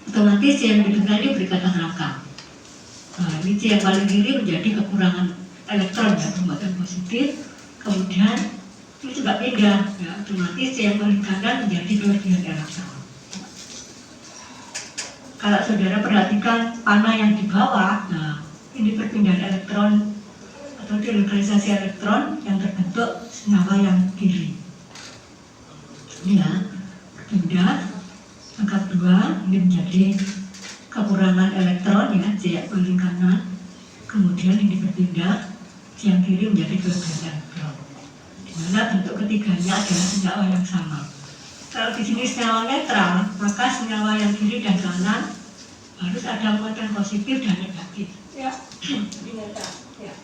otomatis C yang di tengah ini berikatan rangkap. Nah, ini C yang paling kiri menjadi kekurangan elektron ya, muatan positif. Kemudian ini juga pindah ya, otomatis C yang paling kanan menjadi kelebihan elektron. Kalau saudara perhatikan panah yang di bawah, nah ini perpindahan elektron atau delokalisasi elektron yang terbentuk senyawa yang kiri. Ini ya, pindah angka 2 ini menjadi kekurangan elektron ya, C yang paling kanan. Kemudian ini berpindah, C yang kiri menjadi kelebihan elektron. Dimana bentuk ketiganya adalah senyawa yang sama. Kalau di sini senyawa netral, maka senyawa yang kiri dan kanan harus ada muatan positif dan negatif. Ya, ini netral. Ya.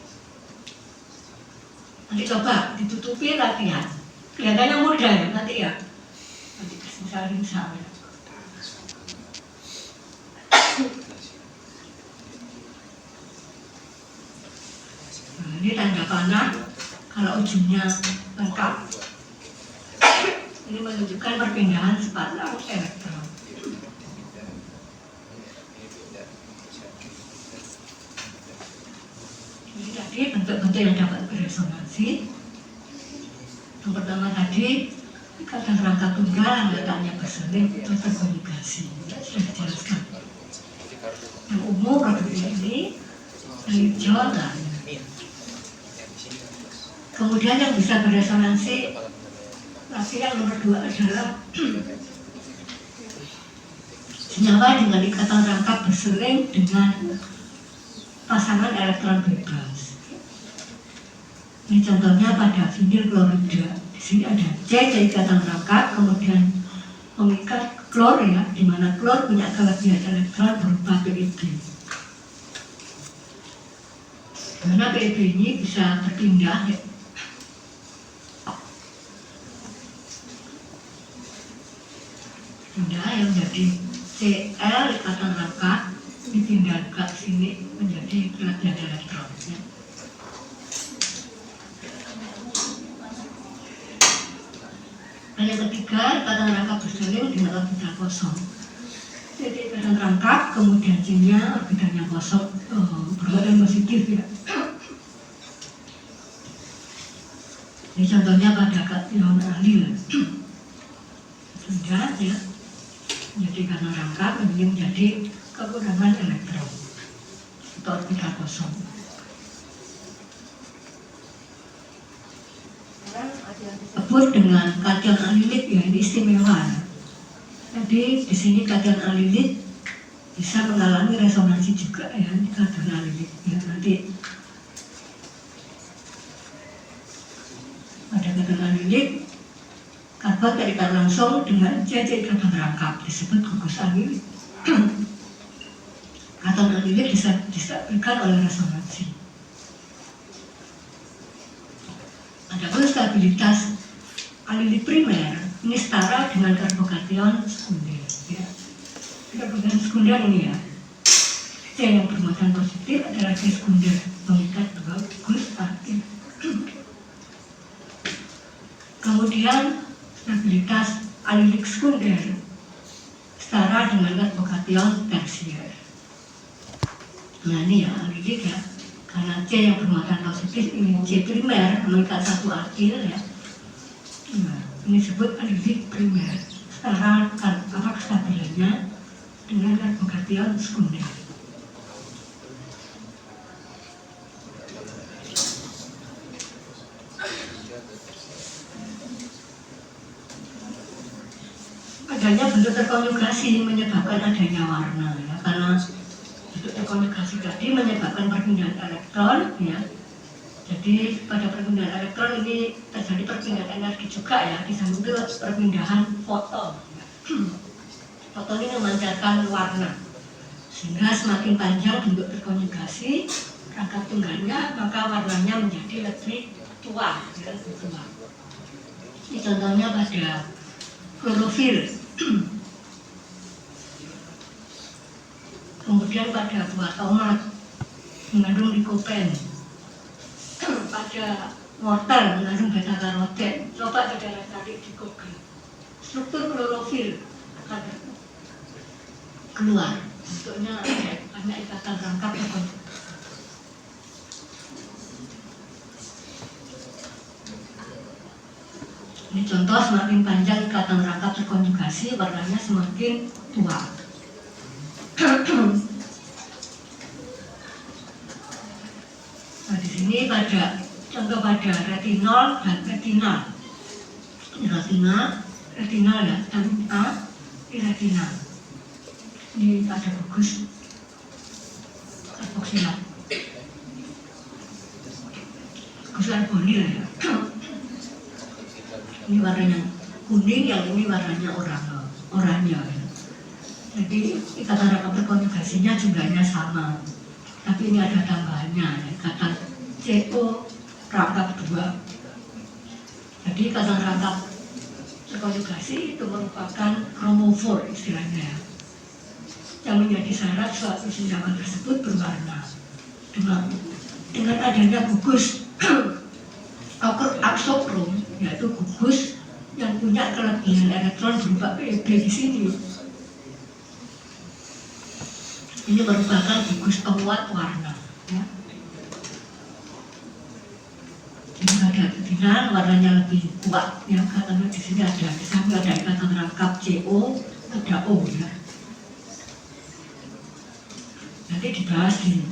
Nanti coba ditutupi latihan. Kelihatannya mudah ya nanti ya. Nanti saling sama. Nah, ini tanda panah. Kalau ujungnya lengkap, ini menunjukkan perpindahan separuh elektron. Ini tadi bentuk-bentuk yang dapat beresonansi. Yang pertama tadi ikatan rangka tunggal yang letaknya berseling atau terkomunikasi. Sudah dijelaskan. Yang umum produknya ini hijau dan kemudian yang bisa beresonansi lagi yang nomor 2 adalah senyawa dengan ikatan rangkap berseling dengan pasangan elektron bebas. Ini contohnya pada vinil klorida. Di sini ada C ikatan rangkap, kemudian mengikat klor ya, di mana klor punya kelebihan elektron berupa PeB. Karena PeB ini bisa berpindah ya. Pindah yang menjadi Cl ikatan rangkap dipindah ke sini menjadi kelebihan elektron ya. Dan yang ketiga, ikatan rangkap bersaling dengan orbital kosong. Jadi ikatan rangkap, kemudian C-nya orbitalnya kosong, berbadan positif ya. Ini contohnya pada kation alil. Sudah ya, jadi ikatan rangkap ini menjadi kekurangan elektron atau orbital kosong. Disebut dengan kation alilit ya, ini istimewa. Jadi di sini kation alilit bisa mengalami resonansi juga ya, ini kation alilit ya. Nanti pada kation alilit karbon terikat langsung dengan CC ikatan rangkap disebut gugus alilit. Kation alilit distabilkan oleh resonansi. Adapun stabilitas alilit primer ini setara dengan karbokation sekunder ya. Karbokation sekunder ini ya, C yang bermuatan positif adalah C sekunder mengikat dua gugus aktif. Kemudian stabilitas alilit sekunder setara dengan karbokation tersier. Nah ini ya alilit ya, karena C yang bermuatan positif ini C primer mengikat satu akil ya. Nah, ini disebut alilit primer. Setara apa kestabilannya dengan karbokation sekunder. Adanya bentuk terkonjugasi menyebabkan adanya warna ya, karena bentuk terkonjugasi tadi menyebabkan perpindahan elektron ya. Jadi pada perpindahan elektron ini terjadi perpindahan energi juga ya, di samping itu perpindahan foton. Foton ini memancarkan warna, sehingga semakin panjang bentuk terkonjugasi rangkap tunggalnya, maka warnanya menjadi lebih tua ya, lebih tua. Ini contohnya pada klorofil. Kemudian pada buah tomat mengandung likopen, pada wortel mengandung beta karoten. Coba saudara cari di Google struktur klorofil akan keluar, bentuknya banyak ikatan rangkap terkonjugasi. Ini contoh, semakin panjang ikatan rangkap terkonjugasi, warnanya semakin tua. Nah, di sini pada contoh pada retinol dan retinal. Ini retinal ya, vitamin A, ini retinal. Ini ada gugus karboksilat, gugus karbonil ya. Ini warnanya kuning, yang ini warnanya oranye. Jadi ikatan rangkap terkonjugasinya jumlahnya sama, tapi ini ada tambahannya, ikatan CO rangkap 2. Jadi ikatan rangkap terkonjugasi itu merupakan kromofor istilahnya, yang menjadi syarat suatu senyawa tersebut berwarna. Dengan adanya gugus aksokrom, yaitu gugus yang punya kelebihan elektron berupa PeB di sini. Ini merupakan gugus penguat warna. Ya. Jadi pada retinal warnanya lebih kuat, ya, karena di sini ada, di samping ada ikatan rangkap CO, ada O, ya. Nanti dibahas di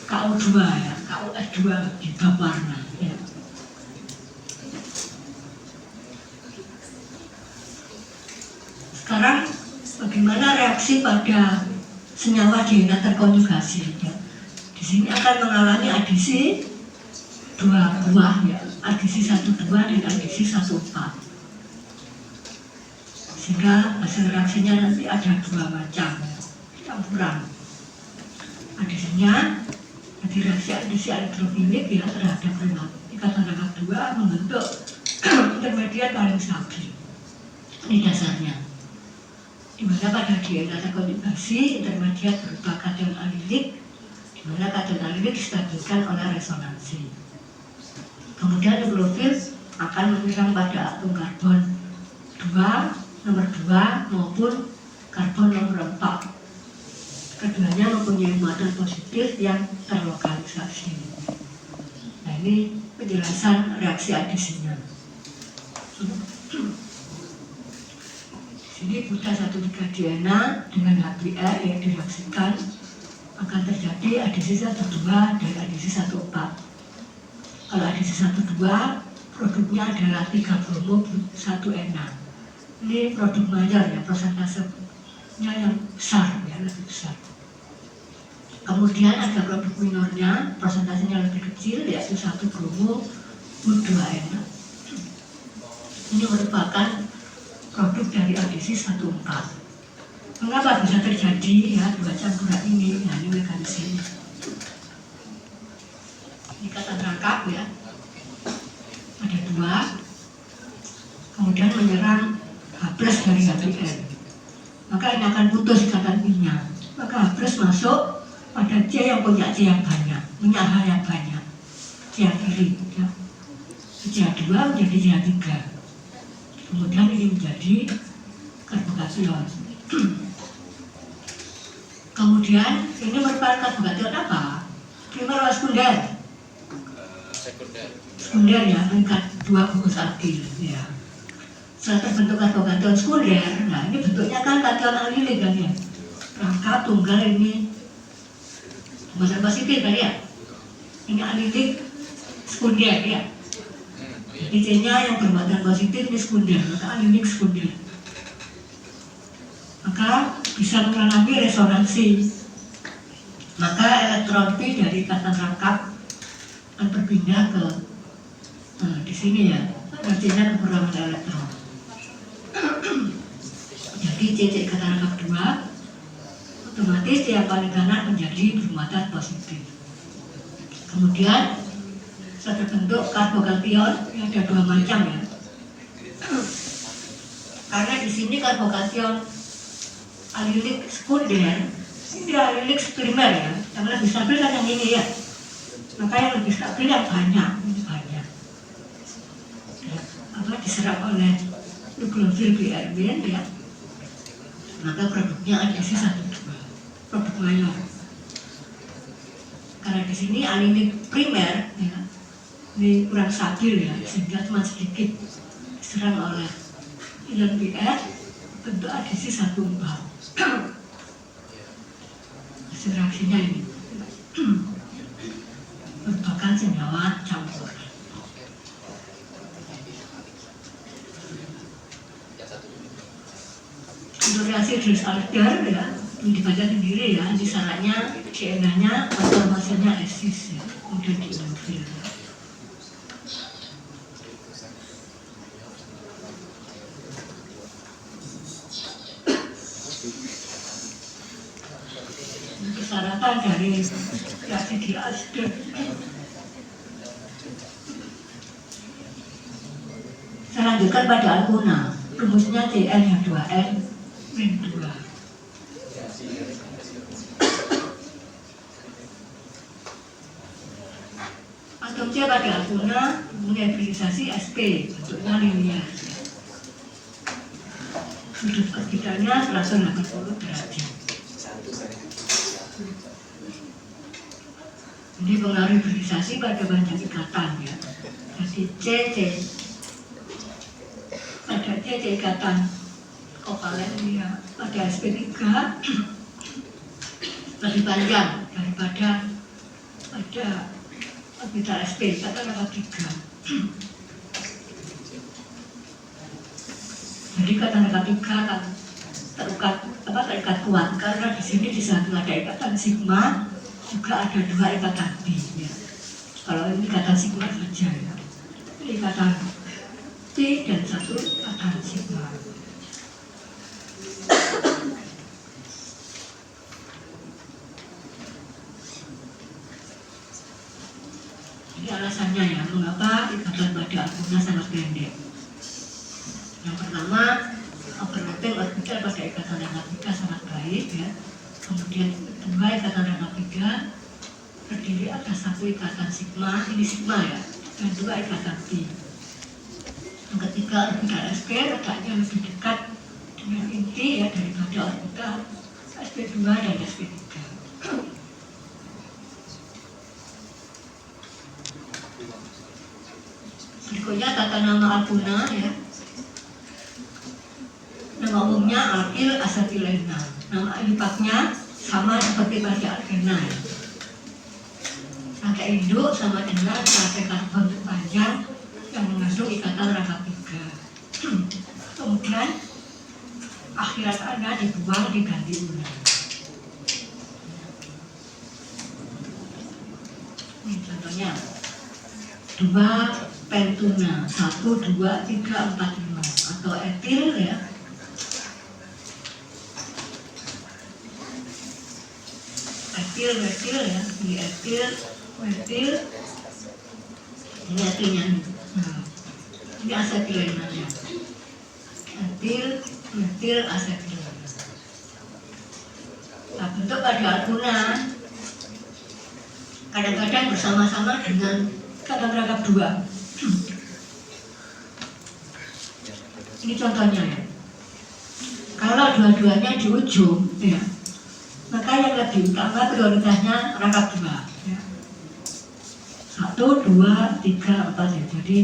KO2 ya, KOS2 di bab warna. Ya. Sekarang bagaimana reaksi pada senyawa DNA terkonjugasi? Ya. Di sini akan mengalami adisi dua buah ya, adisi 1,2 dan adisi 1,4. Sehingga hasil reaksinya nanti ada dua macam campuran. Adisinya jadi reaksi adisi elektrofilik ya terhadap ikatan rangkap 2 membentuk intermediat paling stabil. Ini dasarnya. Di mana pada DNA rekonjugasi intermediat berupa kation alilik, di mana kation alilik distabilkan oleh resonansi. Kemudian nuklofil akan menyerang pada atom karbon 2, nomor 2 maupun karbon nomor 4. Keduanya mempunyai muatan positif yang terlokalisasi. Nah, ini penjelasan reaksi adisinya. Sini buta 1,3 DNA dengan HBr yang direaksikan akan terjadi adisi 1,2 dan adisi 1,4. Kalau adisi 1,2 produknya adalah 3 bromo 1 Na. Ini produk mayor ya, prosentasenya yang besar ya, lebih besar. Kemudian ada produk minornya, prosentasenya lebih kecil yaitu 1 bromo 2 Na. Ini merupakan produk dari adisi 1,4. Mengapa bisa terjadi ya dua campuran ini? Nah, ini mekanismenya. Ikatan rangkap ya, ada 2, kemudian menyerang H+ dari HBr. Maka ini akan putus ikatan pi-nya. Maka H+ masuk pada C yang punya C yang banyak, punya H yang banyak, C yang kiri ya. CH2 menjadi CH3. Kemudian ini menjadi karbokation. Kemudian ini merupakan karbokation apa? Primer atau sekunder? Sekunder ya, mengikat 2 gugus alkil ya. Setelah terbentuk karbokation sekunder, nah ini bentuknya kan kation alilik kan ya. Rangkap tunggal ini buatan positif kan ya. Ini alilik sekunder ya. C-nya yang bermuatan positif ini sekunder, maka alilik sekunder. Maka bisa mengalami resonansi. Maka elektron pi dari ikatan rangkap akan berpindah ke di sini ya, artinya kekurangan elektron. Jadi C ikatan rangkap 2 otomatis yang paling kanan menjadi bermuatan positif. Kemudian setelah terbentuk karbokation, ada 2 macam ya. Karena di sini karbokation alilik sekunder, ini alilik primer ya, yang lebih stabil kan yang ini ya. Maka yang lebih stabil yang banyak, ini banyak. Ya, apa diserap oleh nuklofil BRB ya. Maka produknya adisi 1,2, produk mayor. Karena di sini alilik primer ya, ini kurang stabil ya, sehingga cuma sedikit diserang oleh ion BR bentuk adisi 1,4. Hasil reaksinya ini merupakan senyawa campur. Untuk reaksi Diels-Alder ya, ini dibaca sendiri ya, di syaratnya DNA-nya konformasinya esis ya, kemudian diinofil. Persyaratan dari reaksi Diels-Alder. Saya lanjutkan pada alkuna, rumusnya CN2N min 2. Atom C pada alkuna mengenergisasi Sp, bentuknya linear. Sudut orbitalnya 180 derajat. Ini pengaruh hibridisasi pada panjang ikatan ya. Jadi pada C ikatan kovalen ya, pada sp3 lebih panjang daripada pada orbital sp, kata rangkap 3. Jadi kata rangkap 3 akan terikat kuat karena di sini di samping ada ikatan sigma juga ada 2 ikatan pi ya. Kalau ini ikatan sigma saja ya. Ini ikatan P dan satu ikatan sigma. Ini alasannya ya, mengapa ikatan pada alkuna sangat pendek. Yang pertama, overlapping orbital pada ikatan rangka 3 sangat baik ya. Kemudian kedua, ikatan rangka 3 terdiri atas satu ikatan sigma, ini sigma ya, dan dua ikatan P. Yang ketiga, orbital sp letaknya lebih dekat dengan inti ya daripada orbital sp2 dan sp3. Berikutnya tata nama alkuna ya. Nama umumnya alkil asetilena. Nama lipatnya sama seperti pada alkena ya. Rangka induk sama dengan rangka karbon panjang yang mengandung ikatan rangka 3. Kemudian akhirat Anda dibuang diganti ulang. Ini contohnya 2 pentuna 1, 2, 3, 4, 5 atau etil ya. Etil ya, ini etil, metil, ini etilnya nih. Nah, ini asetilenanya. Etil, metil, asetilen. Nah, bentuk pada alkuna kadang-kadang bersama-sama dengan kata rangkap 2. Ini contohnya ya. Kalau dua-duanya di ujung ya, maka yang lebih utama prioritasnya rangkap 2 ya. 1, 2, 3, 4 ya. Jadi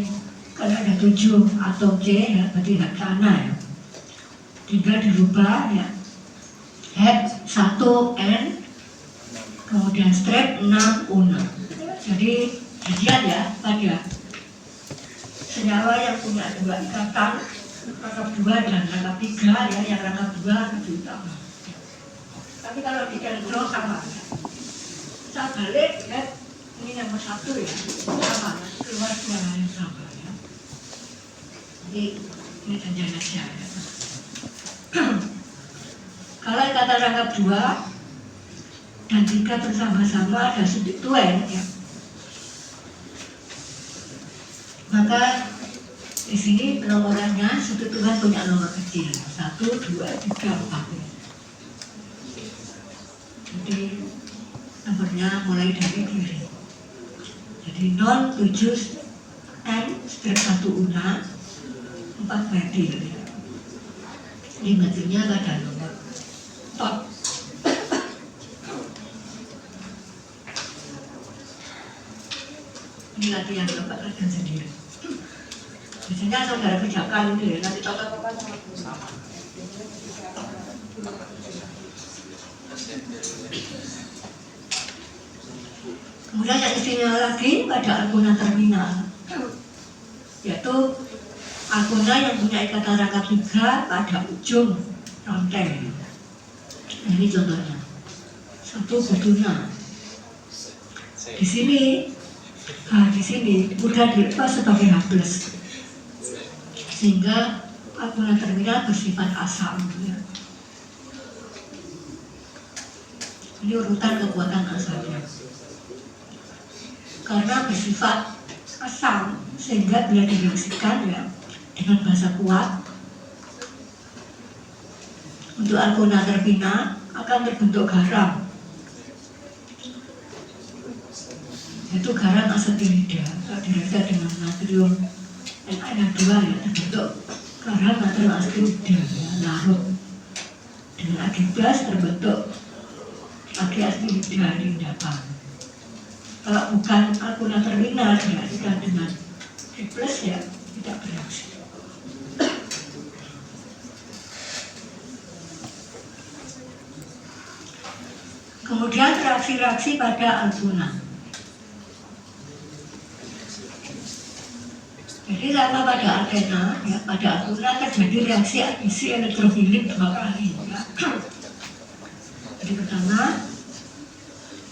kalau ada 7 atau C ya, berarti laksana ya. 3 dirubah ya. Head 1 N, kemudian strap 6 una. Jadi dilihat ya pada senyawa yang punya 2 ikatan rangkap 2 dan rangkap 3 ya, yang rangkap 2 lebih utama. Tapi kalau di dendro sama ya. Saya balik ya, ini nomor 1 ya, sama ya, keluar 2 yang sama ya. Jadi ini jangan aja ya. Kalau ikatan rangkap 2 dan 3 bersama-sama ada substituen ya, maka di sini penomorannya substituen punya nomor kecil 1, 2, 3, 4. Jadi nomornya mulai dari kiri. Jadi 0, 7, N, strip 1 una, 4 metil ya. Ini metilnya ada nomor top. Ini latihan Bapak latihan sendiri. Biasanya saudara kerjakan itu ya, nanti Bapak sama. Kemudian yang istimewa lagi pada alkuna terminal, yaitu alkuna yang punya ikatan rangkap 3 pada ujung rantai. Ini contohnya. 1 butuna. Di sini mudah dilepas sebagai H+, sehingga alkuna terminal bersifat asam ya. Ini urutan kekuatan asamnya. Karena bersifat asam sehingga bila direaksikan ya dengan basa kuat untuk alkuna terpina akan terbentuk garam, yaitu garam asetilida. Kalau direaksikan dengan natrium NaN2 ya terbentuk garam natrium asetilida ya, larut. Dengan Ag+ terbentuk Ag asetilida di endapan. Kalau bukan alkuna terminal direaksikan dengan G+ ya tidak bereaksi. Kemudian reaksi-reaksi pada alkuna. Jadi sama pada alkena ya, pada alkuna terjadi reaksi adisi elektrofilik 2 kali ya. Jadi pertama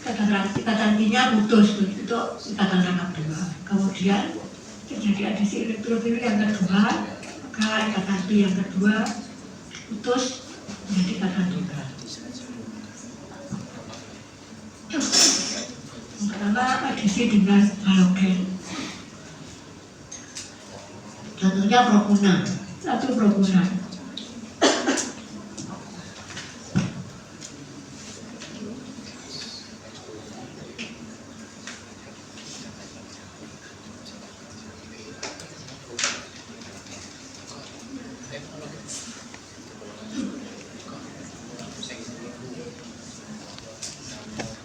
ikatan P-nya putus, itu ikatan rangkap 2. Kemudian terjadi adisi elektrofil yang kedua, maka ikatan P yang kedua putus menjadi ikatan 3. Yang pertama adisi dengan halogen. Contohnya propuna, 1 propuna.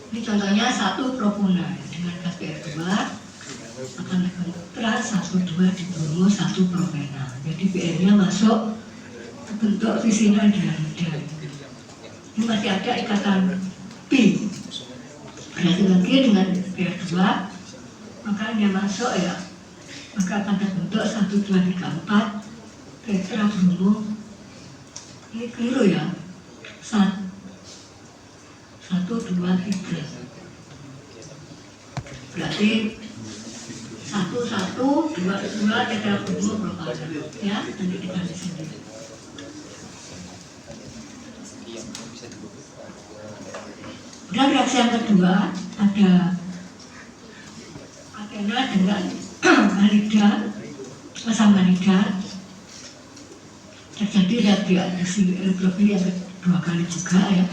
Ini contohnya 1 propuna dengan gas PR2 akan terbentuk trans 1,2 di bromo 1 propena. Jadi PR-nya masuk ke bentuk fisi hidrida. Ini masih ada ikatan P. Berarti lagi dengan PR2, maka dia masuk ya, maka akan terbentuk 1, 2, 3, 4 tetra bromo. Ini keliru ya. 1, 2, 3. Berarti 1, 1, 2, 2 tetra bromo propana. Ya, nanti dikasih sendiri. Dan reaksi yang kedua ada alkena dengan halida, asam halida. Terjadi reaksi elektrofil yang kedua kali juga ya.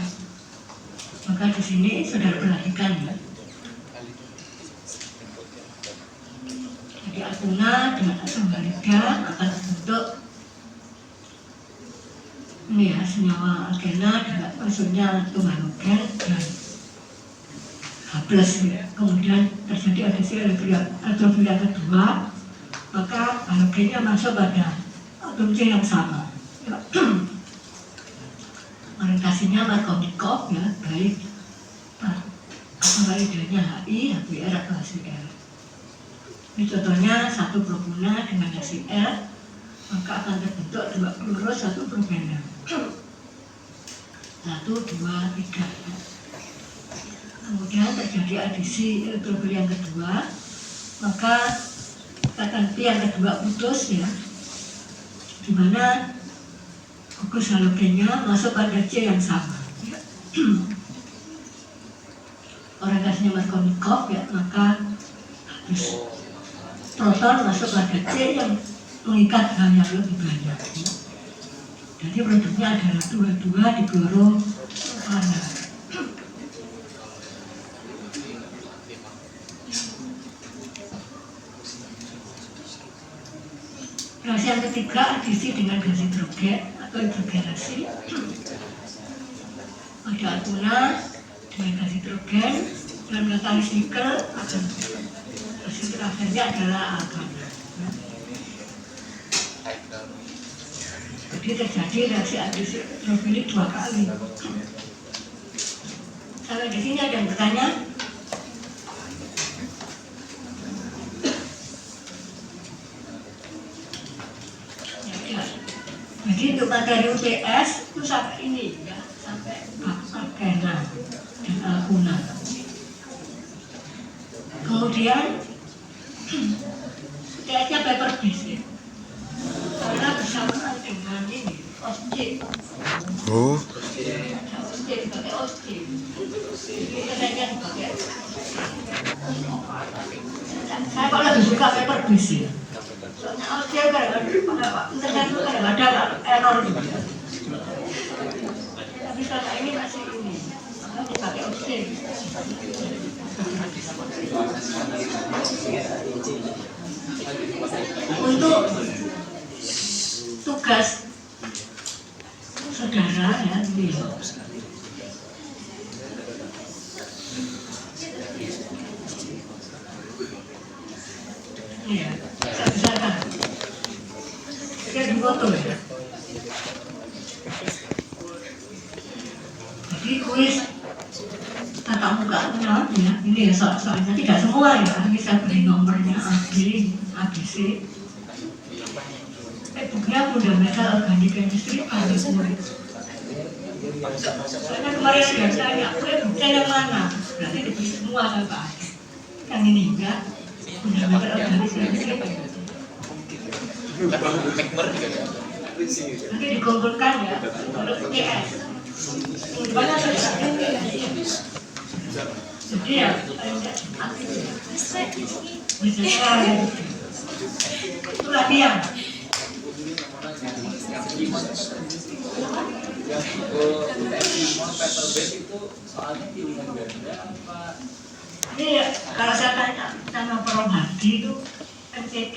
Maka di sini saudara perhatikan ya. Jadi alkena dengan asam halida akan terbentuk ini ya, senyawa alkena dengan maksudnya atom halogen dan H+ ya. Kemudian terjadi adisi elektrofil yang kedua, maka halogennya masuk pada atom C yang sama. Orientasinya Markovnikov ya, baik asam halidanya HI, HBr atau HCl. Ini contohnya 1 propuna dengan HCl, maka akan terbentuk 2 kloro 1 propena. 1, 2, 3. Kemudian terjadi adisi elektrofil yang kedua, maka ikatan P yang kedua putus ya, di mana gugus halogennya masuk pada C yang sama. Orientasinya Markovnikov ya, maka proton masuk pada C yang mengikat H yang lebih banyak. Jadi produknya adalah 2,2 di kloro-propana. Reaksi yang ketiga adisi dengan gas hidrogen atau hidrogenasi. Ada alkena dengan gas hidrogen dan katalis nikel akan konsentrasinya adalah alkana. Jadi terjadi reaksi adisi elektrofil 2 kali. Sampai di sini ada yang bertanya? Jadi untuk materi UTS itu sampai ini ya, sampai alkena dan alkuna. Kemudian UTS-nya paper base karena bersamaan dengan ini OSCE. Oh. OSCE pakai OSCE. Ini katanya pakai. Saya kok lebih suka paper base ya. Soalnya OSCE internet itu kadang-kadang error gitu ya. Tapi kalau ini masih ini, maka dipakai OSCE. Untuk tugas saudara ya, ini ya, saya misalkan kita di foto ya. Jadi kuis tatap muka ya, ini ya soalnya tidak semua ya, ini saya beri nomornya ABC. Bukunya Fundamental Organic Chemistry Bali Murid. Karena kemarin sudah tanya, bukti yang mana? Berarti diberi semua kan Pak. Yang ini enggak. Benar-benar organisasi. Mekmer juga ya. Nanti dikumpulkan ya, menurut PTS. Gimana jadi ya, itu latihan. Ini ya, kalau saya tanya sama Prof. Hadi itu MCQ.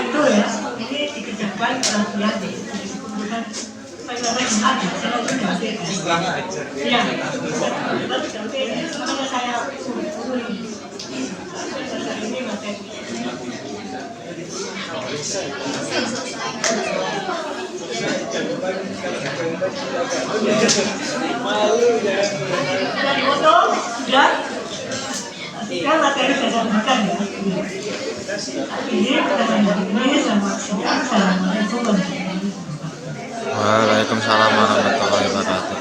Itu ya, ini dikerjakan perhatian di kemudian saya foto sudah kan materi saya sampaikan ya. Ini sama siang. Assalamualaikum warahmatullahi wabarakatuh. Waalaikumsalam warahmatullahi wabarakatuh.